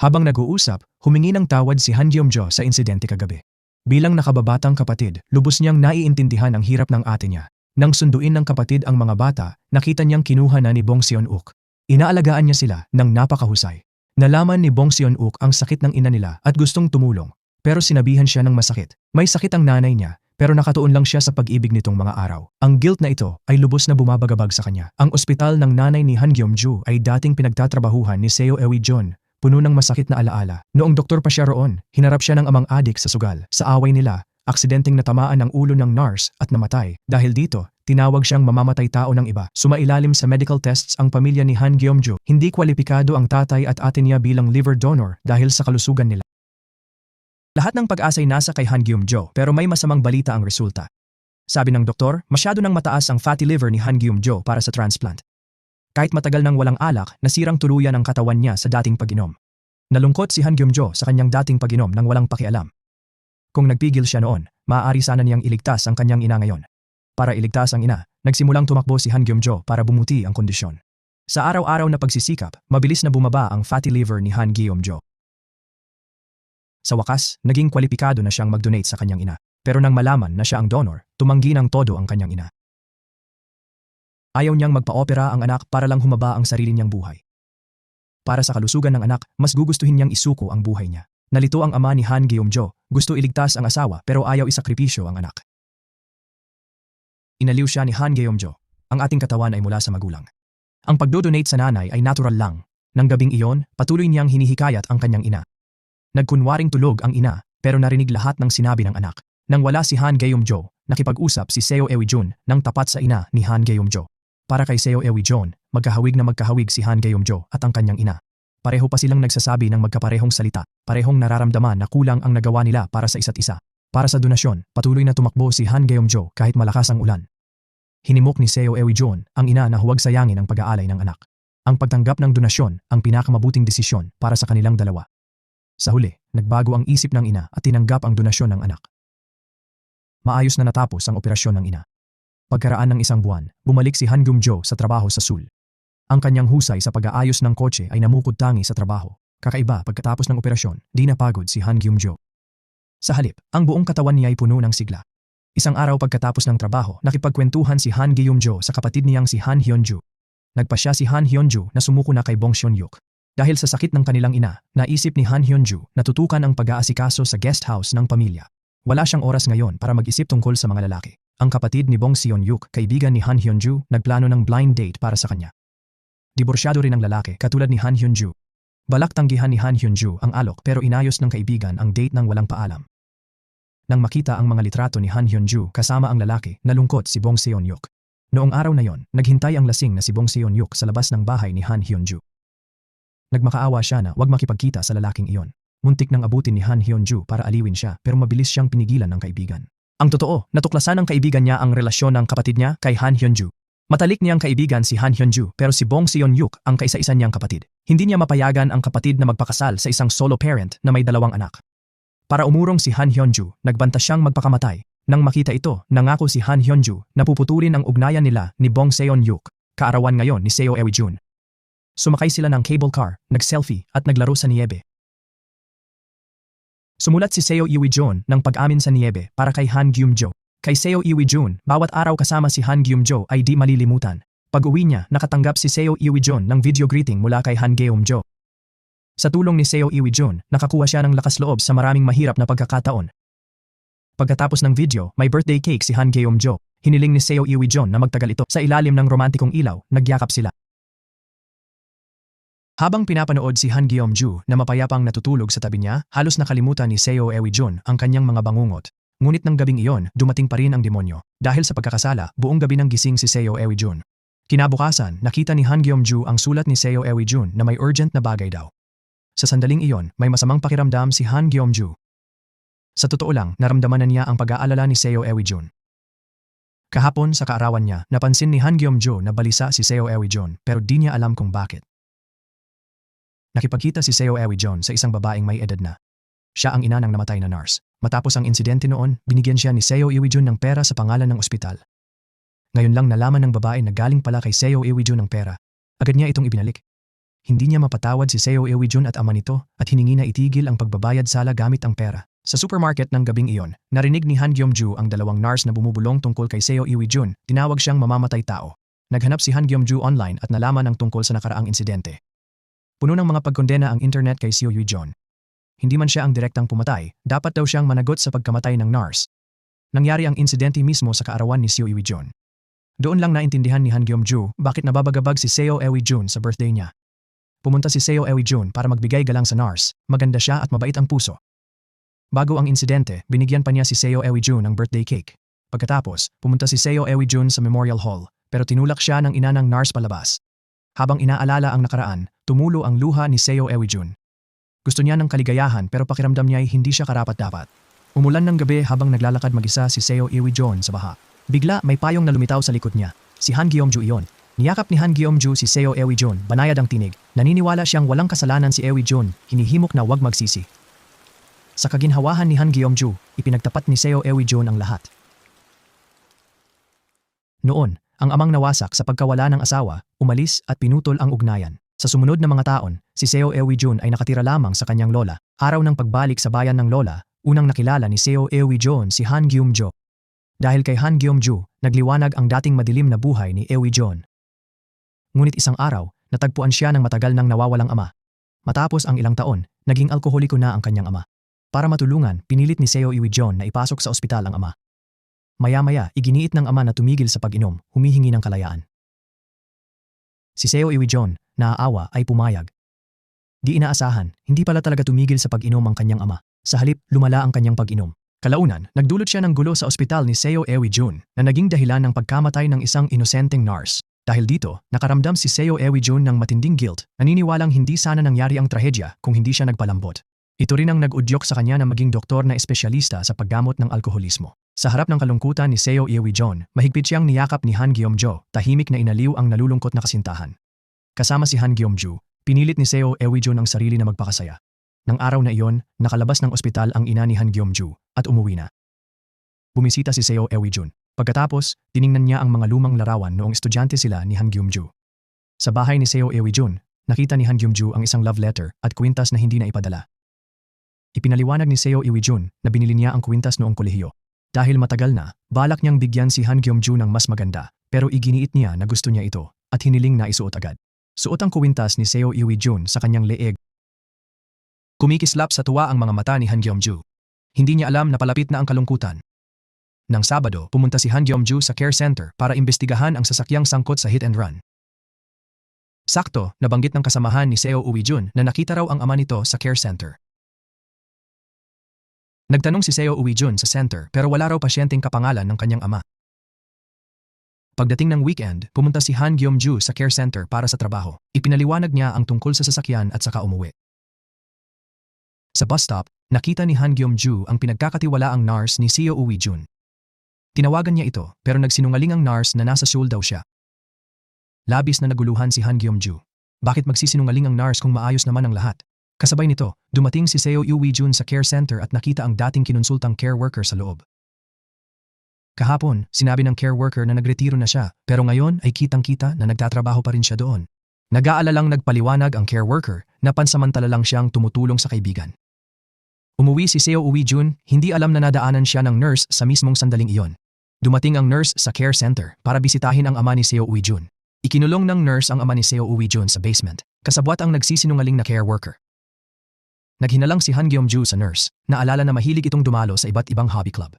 Habang nag-uusap, humingi ng tawad si Han Gyeomjo sa insidente kagabi. Bilang nakababatang kapatid, lubos niyang naiintindihan ang hirap ng ate niya. Nang sunduin ng kapatid ang mga bata, nakita niyang kinuha na ni Bong Seon-uk. Inaalagaan niya sila ng napakahusay. Nalaman ni Bong Seon-uk ang sakit ng ina nila at gustong tumulong. Pero sinabihan siya ng masakit. May sakit ang nanay niya, pero nakatuon lang siya sa pag-ibig nitong mga araw. Ang guilt na ito ay lubos na bumabagabag sa kanya. Ang ospital ng nanay ni Han Gyeomjo ay dating pinagtatrabahuhan ni Seo Ewigeon, puno ng masakit na alaala. Noong doktor pa siya roon, hinarap siya ng amang adik sa sugal. Sa away nila, aksidenteng natamaan ang ulo ng nurse at namatay. Dahil dito, tinawag siyang mamamatay tao ng iba. Sumailalim sa medical tests ang pamilya ni Han Gyeomjo. Hindi kwalipikado ang tatay at ate niya bilang liver donor dahil sa kalusugan nila. Lahat ng pag-asa'y nasa kay Han Gyeomjo pero may masamang balita ang resulta. Sabi ng doktor, masyado nang mataas ang fatty liver ni Han Gyeomjo para sa transplant. Kahit matagal nang walang alak, nasirang tuluyan ang katawan niya sa dating pag-inom. Nalungkot si Han Gyeomjo sa kanyang dating pag-inom nang walang pakialam. Kung nagpigil siya noon, maaari sana niyang iligtas ang kanyang ina ngayon. Para iligtas ang ina, nagsimulang tumakbo si Han Gyeomjo para bumuti ang kondisyon. Sa araw-araw na pagsisikap, mabilis na bumaba ang fatty liver ni Han Geum-jo. Sa wakas, naging kwalipikado na siyang mag-donate sa kanyang ina. Pero nang malaman na siya ang donor, tumanggi ng todo ang kanyang ina. Ayaw niyang magpa-opera ang anak para lang humaba ang sarili niyang buhay. Para sa kalusugan ng anak, mas gugustuhin niyang isuko ang buhay niya. Nalito ang ama ni Han Geum-jo, gusto iligtas ang asawa pero ayaw isakripisyo ang anak. Inaliw siya ni Han Geum-jo. Ang ating katawan ay mula sa magulang. Ang pagdodonate sa nanay ay natural lang. Nang gabing iyon, patuloy niyang hinihikayat ang kanyang ina. Nagkunwaring tulog ang ina, pero narinig lahat ng sinabi ng anak. Nang wala si Han Geum-jo, nakipag-usap si Seo Eui-jun nang tapat sa ina ni Han Geum-jo. Para kay Seo Eui-jun, magkahawig na magkahawig si Han Geum-jo at ang kanyang ina. Pareho pa silang nagsasabi ng magkaparehong salita, parehong nararamdaman na kulang ang nagawa nila para sa isa't isa. Para sa donasyon, patuloy na tumakbo si Han Geum-jo kahit malakas ang ulan. Hinimok ni Seo Eui-jun ang ina na huwag sayangin ang pag-aalay ng anak. Ang pagtanggap ng donasyon ang pinakamabuting desisyon para sa kanilang dalawa. Sa huli, nagbago ang isip ng ina at tinanggap ang donasyon ng anak. Maayos na natapos ang operasyon ng ina. Pagkaraan ng isang buwan, bumalik si Han Geum-jo sa trabaho sa Seoul. Ang kanyang husay sa pag-aayos ng kotse ay namukod tangi sa trabaho. Kakaiba pagkatapos ng operasyon, di napagod si Han Geum-jo. Sa halip, ang buong katawan niya ay puno ng sigla. Isang araw pagkatapos ng trabaho, nakipagkwentuhan si Han Geum-jo sa kapatid niyang si Han Hyun-ju. Nagpasya si Han Hyun-ju na sumuko na kay Bong Seon-yuk. Dahil sa sakit ng kanilang ina, naisip ni Han Hyun-ju na tutukan ang pag-aasikaso sa guest house ng pamilya. Wala siyang oras ngayon para mag-isip tungkol sa mga lalaki. Ang kapatid ni Bong Seon-yuk, kaibigan ni Han Hyun-ju, nagplano ng blind date para sa kanya. Diborsyado rin ang lalaki katulad ni Han Hyun-ju. Balak tanggihan ni Han Hyun-ju ang alok pero inayos ng kaibigan ang date ng walang paalam. Nang makita ang mga litrato ni Han Hyun-ju kasama ang lalaki, nalungkot si Bong Seon-yuk. Noong araw na yon, naghintay ang lasing na si Bong Seon-yuk sa labas ng bahay ni Han Hyun-ju. Nagmakaawa siya na wag makipagkita sa lalaking iyon. Muntik nang abutin ni Han Hyun-ju para aliwin siya pero mabilis siyang pinigilan ng kaibigan. Ang totoo, natuklasan ng kaibigan niya ang relasyon ng kapatid niya kay Han Hyun-ju. Matalik niyang kaibigan si Han Hyun-ju pero si Bong Seon-yuk ang kaisa-isa niyang kapatid. Hindi niya mapayagan ang kapatid na magpakasal sa isang solo parent na may 2 anak. Para umurong si Han Hyun-ju, nagbanta siyang magpakamatay. Nang makita ito, nangako si Han Hyun-ju na puputulin ang ugnayan nila ni Bong Seon-yuk, kaarawan ngayon ni Seo Eui-jun. Sumakay sila ng cable car, nag-selfie at naglaro sa niyebe. Sumulat si Seo Eui-jun ng pag-amin sa niyebe para kay Han Geum-jo. Kay Seo Eui-jun, bawat araw kasama si Han Geum-jo ay di malilimutan. Pag-uwi niya, nakatanggap si Seo Eui-jun ng video greeting mula kay Han Geum-jo. Sa tulong ni Seo Eui-jun, nakakuha siya ng lakas loob sa maraming mahirap na pagkakataon. Pagkatapos ng video, may birthday cake si Han Geum-jo. Hiniling ni Seo Eui-jun na magtagal ito sa ilalim ng romantikong ilaw, nagyakap sila. Habang pinapanood si Han Geum-ju na mapayapang natutulog sa tabi niya, halos nakalimutan ni Seo Eui-jun ang kanyang mga bangungot. Ngunit ng gabing iyon, dumating pa rin ang demonyo. Dahil sa pagkakasala, buong gabi nang gising si Seo Eui-jun. Kinabukasan, nakita ni Han Geum-ju ang sulat ni Seo Eui-jun na may urgent na bagay daw. Sa sandaling iyon, may masamang pakiramdam si Han Geum-ju. Sa totoo lang, naramdaman na niya ang pag-aalala ni Seo Eui-jun. Kahapon sa kaarawan niya, napansin ni Han Geum-ju na balisa si Seo Eui-jun pero di niya alam kung bakit. Nakipagkita si Seo Eui-jun sa isang babaeng may edad na. Siya ang ina ng namatay na nurse. Matapos ang insidente noon, binigyan siya ni Seo Eui-jun ng pera sa pangalan ng ospital. Ngayon lang nalaman ng babae na galing pala kay Seo Eui-jun ng pera. Agad niya itong ibinalik. Hindi niya mapatawad si Seo Eui-jun at ama nito at hiningi na itigil ang pagbabayad sala gamit ang pera. Sa supermarket ng gabing iyon, narinig ni Han Geum-ju ang 2 nurse na bumubulong tungkol kay Seo Eui-jun. Tinawag siyang mamamatay tao. Naghanap si Han Geum-ju online at nalaman ang tungkol sa nakaraang insidente. Puno ng mga pagkondena ang internet kay Seo Eui-jun. Hindi man siya ang direktang pumatay, dapat daw siyang managot sa pagkamatay ng nurse. Nangyari ang insidente mismo sa kaarawan ni Seo Eui-jun. Doon lang naintindihan ni Han Geum-ju bakit nababagabag si Seo Eui-jun sa birthday niya. Pumunta si Seo Eui-jun para magbigay galang sa nurse, maganda siya at mabait ang puso. Bago ang insidente, binigyan pa niya si Seo Eui-jun ng birthday cake. Pagkatapos, pumunta si Seo Eui-jun sa Memorial Hall, pero tinulak siya ng ina ng nurse palabas. Habang inaalala ang nakaraan, tumulo ang luha ni Seo Eui-jun. Gusto niya ng kaligayahan pero pakiramdam niya ay hindi siya karapat-dapat. Umulan ng gabi habang naglalakad mag-isa si Seo Eui-jun sa baha. Bigla may payong na lumitaw sa likod niya. Si Han Geum-ju iyon. Niyakap ni Han Geum-ju si Seo Eui-jun, banayad ang tinig. Naniniwala siyang walang kasalanan si Eui-jun, hinihimok na wag magsisi. Sa kaginhawahan ni Han Geum-ju, ipinagtapat ni Seo Eui-jun ang lahat. Noon, Ang amang nawasak sa pagkawala ng asawa, umalis at pinutol ang ugnayan. Sa sumunod na mga taon, si Seo Eui-jun ay nakatira lamang sa kanyang lola. Araw ng pagbalik sa bayan ng lola, unang nakilala ni Seo Eui-jun si Han Gyum-jo. Dahil kay Han Gyum-jo, nagliwanag ang dating madilim na buhay ni Eui-jun. Ngunit isang araw, natagpuan siya ng matagal nang nawawalang ama. Matapos ang ilang taon, naging alkoholiko na ang kanyang ama. Para matulungan, pinilit ni Seo Eui-jun na ipasok sa ospital ang ama. Maya-maya, iginiit ng ama na tumigil sa pag-inom, humihingi ng kalayaan. Si Seo Eui-jun, naaawa, ay pumayag. Di inaasahan, hindi pala talaga tumigil sa pag-inom ang kanyang ama. Sa halip, lumala ang kanyang pag-inom. Kalaunan, nagdulot siya ng gulo sa ospital ni Seo Eui-jun na naging dahilan ng pagkamatay ng isang inosenteng nurse. Dahil dito, nakaramdam si Seo Eui-jun ng matinding guilt, naniniwalang hindi sana nangyari ang trahedya kung hindi siya nagpalambot. Ito rin ang nag-udyok sa kanya na maging doktor na espesyalista sa paggamot ng alkoholismo. Sa harap ng kalungkutan ni Seo Eui-jun, mahigpit siyang niyakap ni Han Gyum-jo, tahimik na inaliw ang nalulungkot na kasintahan. Kasama si Han Gyum-jo, pinilit ni Seo Eui-jun ang sarili na magpakasaya. Nang araw na iyon, nakalabas ng ospital ang ina ni Han Gyum-jo at umuwi na. Bumisita si Seo Eui-jun. Pagkatapos, tiningnan niya ang mga lumang larawan noong estudyante sila ni Han Gyum-jo. Sa bahay ni Seo Eui-jun, nakita ni Han Gyum-jo ang isang love letter at kwintas na hindi na ipadala. Ipinaliwanag ni Seo Eui-jun na binili niya ang kwintas noong kolehiyo. Dahil matagal na, balak niyang bigyan si Han Gyum-jo ng mas maganda, pero iginiit niya na gusto niya ito at hiniling na isuot agad. Suot ang kwintas ni Seo Eui-jun sa kanyang leeg. Kumikislap sa tuwa ang mga mata ni Han Gyum-jo. Hindi niya alam na palapit na ang kalungkutan. Nang Sabado, pumunta si Han Gyum-jo sa care center para imbestigahan ang sasakyang sangkot sa hit and run. Sakto, nabanggit ng kasamahan ni Seo Eui-jun na nakita raw ang ama nito sa care center. Nagtanong si Seo Eui-jun sa center pero wala raw pasyenteng kapangalan ng kanyang ama. Pagdating ng weekend, pumunta si Han Gyum-jo sa care center para sa trabaho. Ipinaliwanag niya ang tungkol sa sasakyan at saka umuwi. Sa bus stop, nakita ni Han Gyum-jo ang pinagkakatiwalaang nurse ni Seo Eui-jun. Tinawagan niya ito pero nagsinungaling ang nurse na nasa Seoul daw siya. Labis na naguluhan si Han Gyum-jo. Bakit magsisinungaling ang nurse kung maayos naman ang lahat? Kasabay nito, dumating si Seo Eui-jun sa care center at nakita ang dating kinonsultang care worker sa loob. Kahapon, sinabi ng care worker na nagretiro na siya pero ngayon ay kitang-kita na nagtatrabaho pa rin siya doon. Nag-aalalang nagpaliwanag ang care worker na pansamantala lang siyang tumutulong sa kaibigan. Umuwi si Seo Eui-jun, hindi alam na nadaanan siya ng nurse sa mismong sandaling iyon. Dumating ang nurse sa care center para bisitahin ang ama ni Seo Eui-jun. Ikinulong ng nurse ang ama ni Seo Eui-jun sa basement, kasabwat ang nagsisinungaling na care worker. Naghinalang si Han Gyum-jo sa nurse, naalala na mahilig itong dumalo sa iba't ibang hobby club.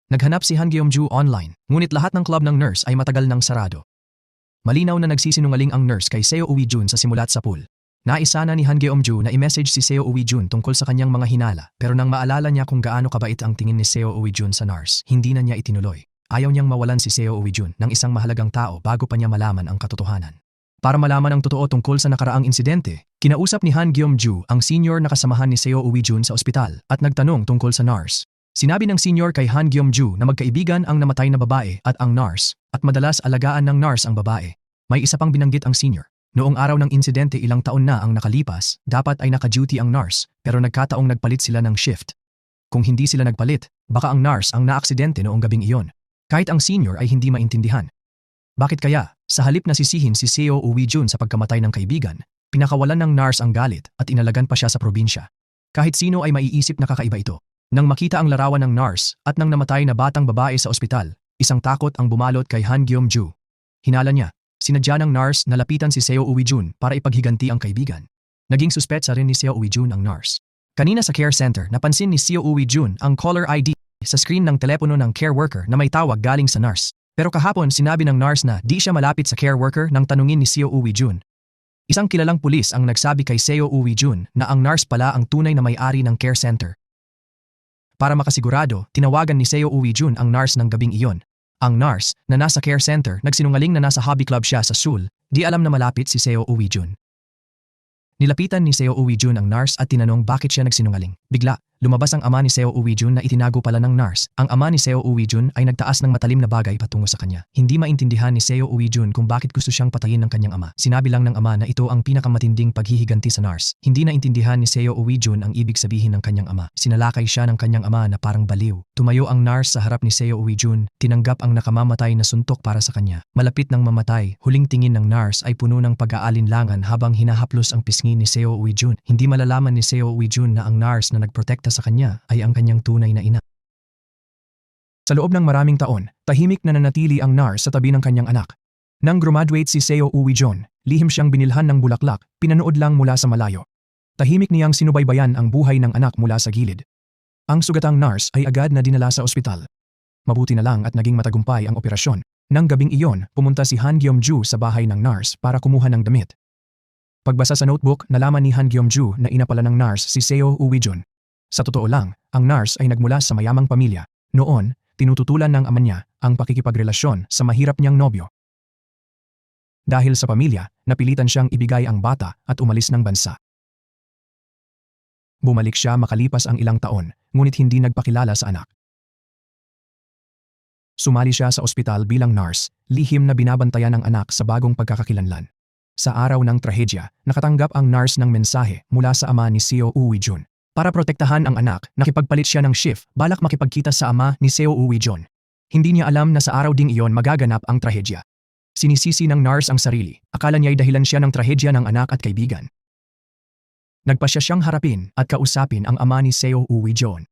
Naghanap si Han Gyum-jo online, ngunit lahat ng club ng nurse ay matagal nang sarado. Malinaw na nagsisinungaling ang nurse kay Seo Eui-jun sa simulat sa pool. Naisa na ni Han Gyum-jo na i-message si Seo Eui-jun tungkol sa kanyang mga hinala pero nang maalala niya kung gaano kabait ang tingin ni Seo Eui-jun sa nurse, hindi na niya itinuloy. Ayaw niyang mawalan si Seo Eui-jun ng isang mahalagang tao bago pa niya malaman ang katotohanan. Para malaman ang totoo tungkol sa nakaraang insidente, kinausap ni Han Gyum-jo ang senior na kasamahan ni Seo Eui-jun sa ospital at nagtanong tungkol sa nurse. Sinabi ng senior kay Han Gyum-jo na magkaibigan ang namatay na babae at ang nurse at madalas alagaan ng nurse ang babae. May isa pang binanggit ang senior. Noong araw ng insidente ilang taon na ang nakalipas, dapat ay naka-duty ang nurse pero nagkataong nagpalit sila ng shift. Kung hindi sila nagpalit, baka ang nurse ang naaksidente noong gabing iyon. Kahit ang senior ay hindi maintindihan. Bakit kaya, sa halip na sisihin si Seo Eui-jun sa pagkamatay ng kaibigan, pinakawalan ng nurse ang galit at inalagan pa siya sa probinsya. Kahit sino ay maiisip na kakaiba ito. Nang makita ang larawan ng nurse at ng namatay na batang babae sa ospital, isang takot ang bumalot kay Han Gyum-jo. Hinala niya, sinadya ng nurse na lapitan si Seo Eui-jun para ipaghiganti ang kaibigan. Naging suspetsa rin ni Seo Eui-jun ang nurse. Kanina sa care center, napansin ni Seo Eui-jun ang caller ID sa screen ng telepono ng care worker na may tawag galing sa nurse. Pero kahapon sinabi ng nurse na di siya malapit sa care worker nang tanungin ni Seo Eui-jun. Isang kilalang pulis ang nagsabi kay Seo Eui-jun na ang nurse pala ang tunay na may-ari ng care center. Para makasigurado, tinawagan ni Seo Eui-jun ang nurse ng gabing iyon. Ang nurse, na nasa care center, nagsinungaling na nasa hobby club siya sa Seoul, di alam na malapit si Seo Eui-jun. Nilapitan ni Seo Eui-jun ang nurse at tinanong bakit siya nagsinungaling. Bigla, lumabas ang ama ni Seo Uwijun na itinago pala ng nurse. Ang ama ni Seo Uwijun ay nagtaas ng matalim na bagay patungo sa kanya. Hindi maintindihan ni Seo Uwijun kung bakit gusto siyang patayin ng kanyang ama. Sinabi lang ng ama na ito ang pinakamatinding paghihiganti sa nurse. Hindi naintindihan ni Seo Uwijun ang ibig sabihin ng kanyang ama. Sinalakay siya ng kanyang ama na parang baliw. Tumayo ang nurse sa harap ni Seo Uwijun, tinanggap ang nakamamatay na suntok para sa kanya. Malapit ng mamatay, huling tingin ng nurse ay puno ng pag-aalinlangan habang hinahaplos ang pisngi ni Seo Uwijun. Hindi malalaman ni Seo Uwijun na ang nurse na nagprotekta sa kanya ay ang kanyang tunay na ina. Sa loob ng maraming taon, tahimik na nanatili ang nurse sa tabi ng kanyang anak. Nang graduate si Seo Uwijun, lihim siyang binilhan ng bulaklak, pinanood lang mula sa malayo. Tahimik niyang sinubaybayan ang buhay ng anak mula sa gilid. Ang sugatang nurse ay agad na dinala sa ospital. Mabuti na lang at naging matagumpay ang operasyon. Nang gabing iyon, pumunta si Han Gyeom-ju sa bahay ng nurse para kumuha ng damit. Pagbasa sa notebook, nalaman ni Han Gyeom-ju na ina pala ng nurse si Seo Uwijun. Sa totoo lang, ang nurse ay nagmula sa mayamang pamilya. Noon, tinututulan ng ama niya ang pakikipagrelasyon sa mahirap niyang nobyo. Dahil sa pamilya, napilitan siyang ibigay ang bata at umalis ng bansa. Bumalik siya makalipas ang ilang taon, ngunit hindi nagpakilala sa anak. Sumali siya sa ospital bilang nurse, lihim na binabantayan ng anak sa bagong pagkakakilanlan. Sa araw ng trahedya, nakatanggap ang nurse ng mensahe mula sa ama ni Seo Uwijun. Para protektahan ang anak, nakipagpalit siya ng shift balak makipagkita sa ama ni Seo Uwijun. Hindi niya alam na sa araw ding iyon magaganap ang trahedya. Sinisisi ng nurse ang sarili, akala niya'y dahilan siya ng trahedya ng anak at kaibigan. Nagpasya siyang harapin at kausapin ang ama ni Seo Uwijun.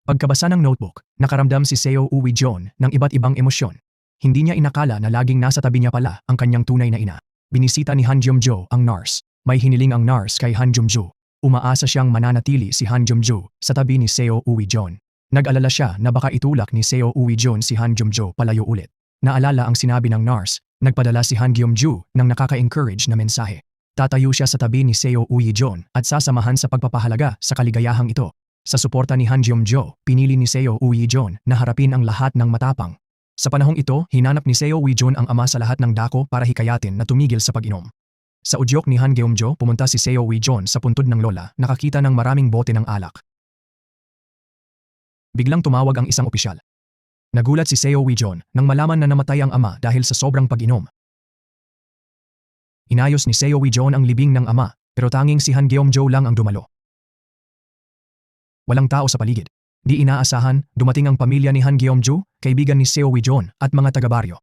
Pagkabasa ng notebook, nakaramdam si Seo Uwijun ng iba't ibang emosyon. Hindi niya inakala na laging nasa tabi niya pala ang kanyang tunay na ina. Binisita ni Han Gyeom-ju ang nurse. May hiniling ang nurse kay Han Gyeom-ju. Umaasa siyang mananatili si Han Gyeom-ju sa tabi ni Seo Uwijun. Nag-alala siya na baka itulak ni Seo Uwijun si Han Gyeom-ju palayo ulit. Naalala ang sinabi ng nurse, nagpadala si Han Gyeom-ju ng nakaka-encourage na mensahe. Tatayo siya sa tabi ni Seo Uwijun at sasamahan sa pagpapahalaga sa kaligayahang ito. Sa suporta ni Han Gyeom-ju, pinili ni Seo Uwijun na harapin ang lahat ng matapang. Sa panahong ito, hinanap ni Seo Uwijun ang ama sa lahat ng dako para hikayatin na tumigil sa pag-inom. Sa udyok ni Han Gyeom-ju, pumunta si Seo Uwijun sa puntod ng lola, nakakita ng maraming bote ng alak. Biglang tumawag ang isang opisyal. Nagulat si Seo Uwijun nang malaman na namatay ang ama dahil sa sobrang pag-inom. Inayos ni Seo Uwijun ang libing ng ama, pero tanging si Han Gyeom-ju lang ang dumalo. Walang tao sa paligid. Di inaasahan, dumating ang pamilya ni Han Gyeom-ju, kaibigan ni Seo Uwijun at mga taga-baryo.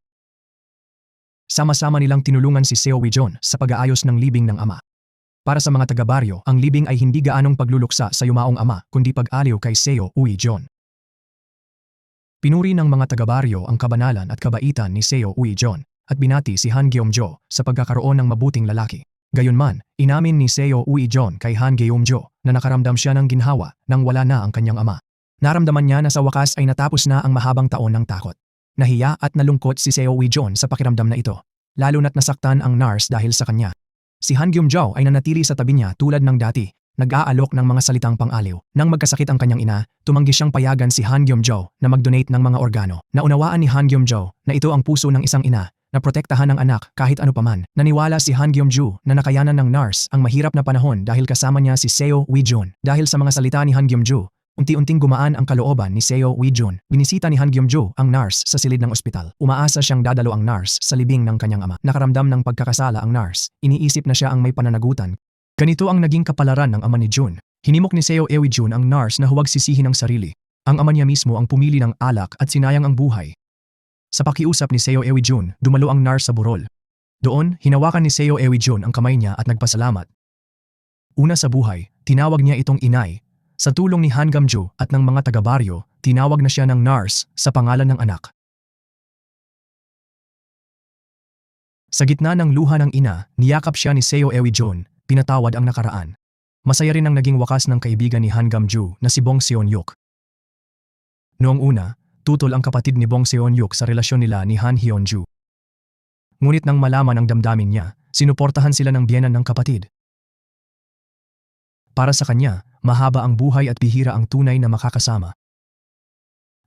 Sama-sama nilang tinulungan si Seo Uwijun sa pag-aayos ng libing ng ama. Para sa mga taga-baryo, ang libing ay hindi gaanong pagluluksa sa yumaong ama kundi pag-aliw kay Seo Uwijun. Pinuri ng mga taga-baryo ang kabanalan at kabaitan ni Seo Uwijun at binati si Han Gyeom-ju sa pagkakaroon ng mabuting lalaki. Gayunman, inamin ni Seo Uwijun kay Han Gyeom-ju na nakaramdam siya ng ginhawa nang wala na ang kanyang ama. Naramdaman niya na sa wakas ay natapos na ang mahabang taon ng takot. Nahiya at nalungkot si Seo Uwijun sa pakiramdam na ito, lalo na't nasaktan ang nurse dahil sa kanya. Si Han Gyeom-ju ay nanatili sa tabi niya tulad ng dati, nag-aalok ng mga salitang pang-aliw. Nang magkasakit ang kanyang ina, tumanggi siyang payagan si Han Gyeom-ju na mag-donate ng mga organo. Naunawaan ni Han Gyeom-ju na ito ang puso ng isang ina na protektahan ng anak kahit ano paman. Naniwala si Han Gyeom-ju na nakayanan ng nurse ang mahirap na panahon dahil kasama niya si Seo Uwijun. Dahil sa mga salita ni Han Gyeom-ju, unti-unting gumaan ang kalooban ni Seo Uwijun. Binisita ni Han Gyeom-ju ang nurse sa silid ng ospital. Umaasa siyang dadalo ang nurse sa libing ng kanyang ama. Nakaramdam ng pagkakasala ang nurse. Iniisip na siya ang may pananagutan. Ganito ang naging kapalaran ng ama ni Jun. Hinimok ni Seo Uwijun ang nurse na huwag sisihin ang sarili. Ang ama niya mismo ang pumili ng alak at sinayang ang buhay. Sa pakiusap ni Seo Uwijun, dumalo ang nurse sa burol. Doon, hinawakan ni Seo Uwijun ang kamay niya at nagpasalamat. Una sa buhay, tinawag niya itong inay. Sa tulong ni Han Gyeom-ju at ng mga taga-baryo, tinawag na siya ng nurse sa pangalan ng anak. Sa gitna ng luha ng ina, niyakap siya ni Seo Uwijun, pinatawad ang nakaraan. Masaya rin ang naging wakas ng kaibigan ni Han Gyeom-ju na si Bong Seon-yuk. Noong una, tutol ang kapatid ni Bong Seon-yuk sa relasyon nila ni Han Hyun-ju. Ngunit nang malaman ang damdamin niya, sinuportahan sila ng biyenan ng kapatid. Para sa kanya, mahaba ang buhay at bihira ang tunay na makakasama.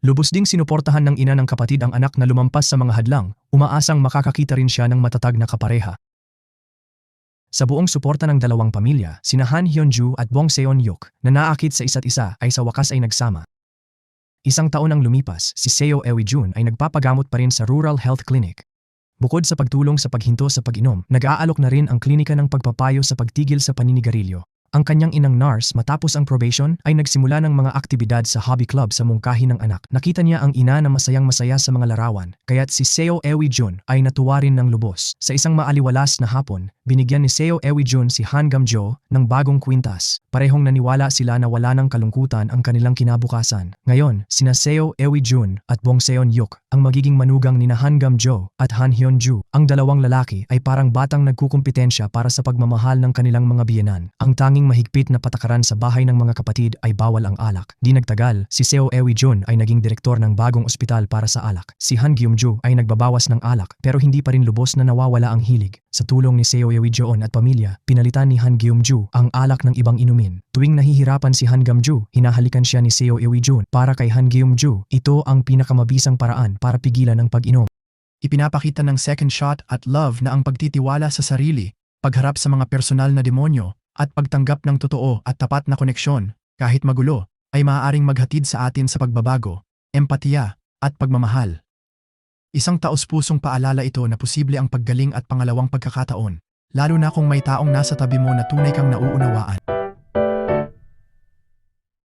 Lubos ding sinuportahan ng ina ng kapatid ang anak na lumampas sa mga hadlang, umaasang makakakita rin siya ng matatag na kapareha. Sa buong suporta ng dalawang pamilya, sina Han Hyun-ju at Bong Seon-hyuk, na naakit sa isa't isa ay sa wakas ay nagsama. Isang taon ang lumipas, si Seo Eui-jun ay nagpapagamot pa rin sa Rural Health Clinic. Bukod sa pagtulong sa paghinto sa pag-inom, nag-aalok na rin ang klinika ng pagpapayo sa pagtigil sa paninigarilyo. Ang kanyang inang nurse matapos ang probation ay nagsimula ng mga aktibidad sa hobby club sa mungkahi ng anak. Nakita niya ang ina na masayang-masaya sa mga larawan, kaya't si Seo Eui-jun ay natuwa rin ng lubos. Sa isang maaliwalas na hapon, binigyan ni Seo Eui-jun si Han Gam-jo ng bagong kwintas. Parehong naniwala sila na wala ng kalungkutan ang kanilang kinabukasan. Ngayon, sina Seo Eui-jun at Bong Seon-hyuk ang magiging manugang ni Han Gam-jo at Han Hyun-ju. Ang dalawang lalaki ay parang batang nagkukumpetensya para sa pagmamahal ng kanilang mga biyenan. Ang tanging mahigpit na patakaran sa bahay ng mga kapatid ay bawal ang alak. Di nagtagal, si Seo Eui-jun ay naging direktor ng bagong ospital para sa alak. Si Han Gyum-ju ay nagbabawas ng alak pero hindi pa rin lubos na nawawala ang hilig. Sa tulong ni Seo Eui-jun at pamilya, pinalitan ni Han Gyum-ju ang alak ng ibang inumin. Tuwing nahihirapan si Han Gam-ju, hinahalikan siya ni Seo Eui-jun. Para kay Han Gyum-ju, ito ang pinakamabisang paraan para pigilan ang pag-inom. Ipinapakita ng second shot at love na ang pagtitiwala sa sarili, pagharap sa mga personal na demonyo, at pagtanggap ng totoo at tapat na koneksyon, kahit magulo, ay maaaring maghatid sa atin sa pagbabago, empatiya, at pagmamahal. Isang taos-pusong paalala ito na posible ang paggaling at pangalawang pagkakataon, lalo na kung may taong nasa tabi mo na tunay kang nauunawaan.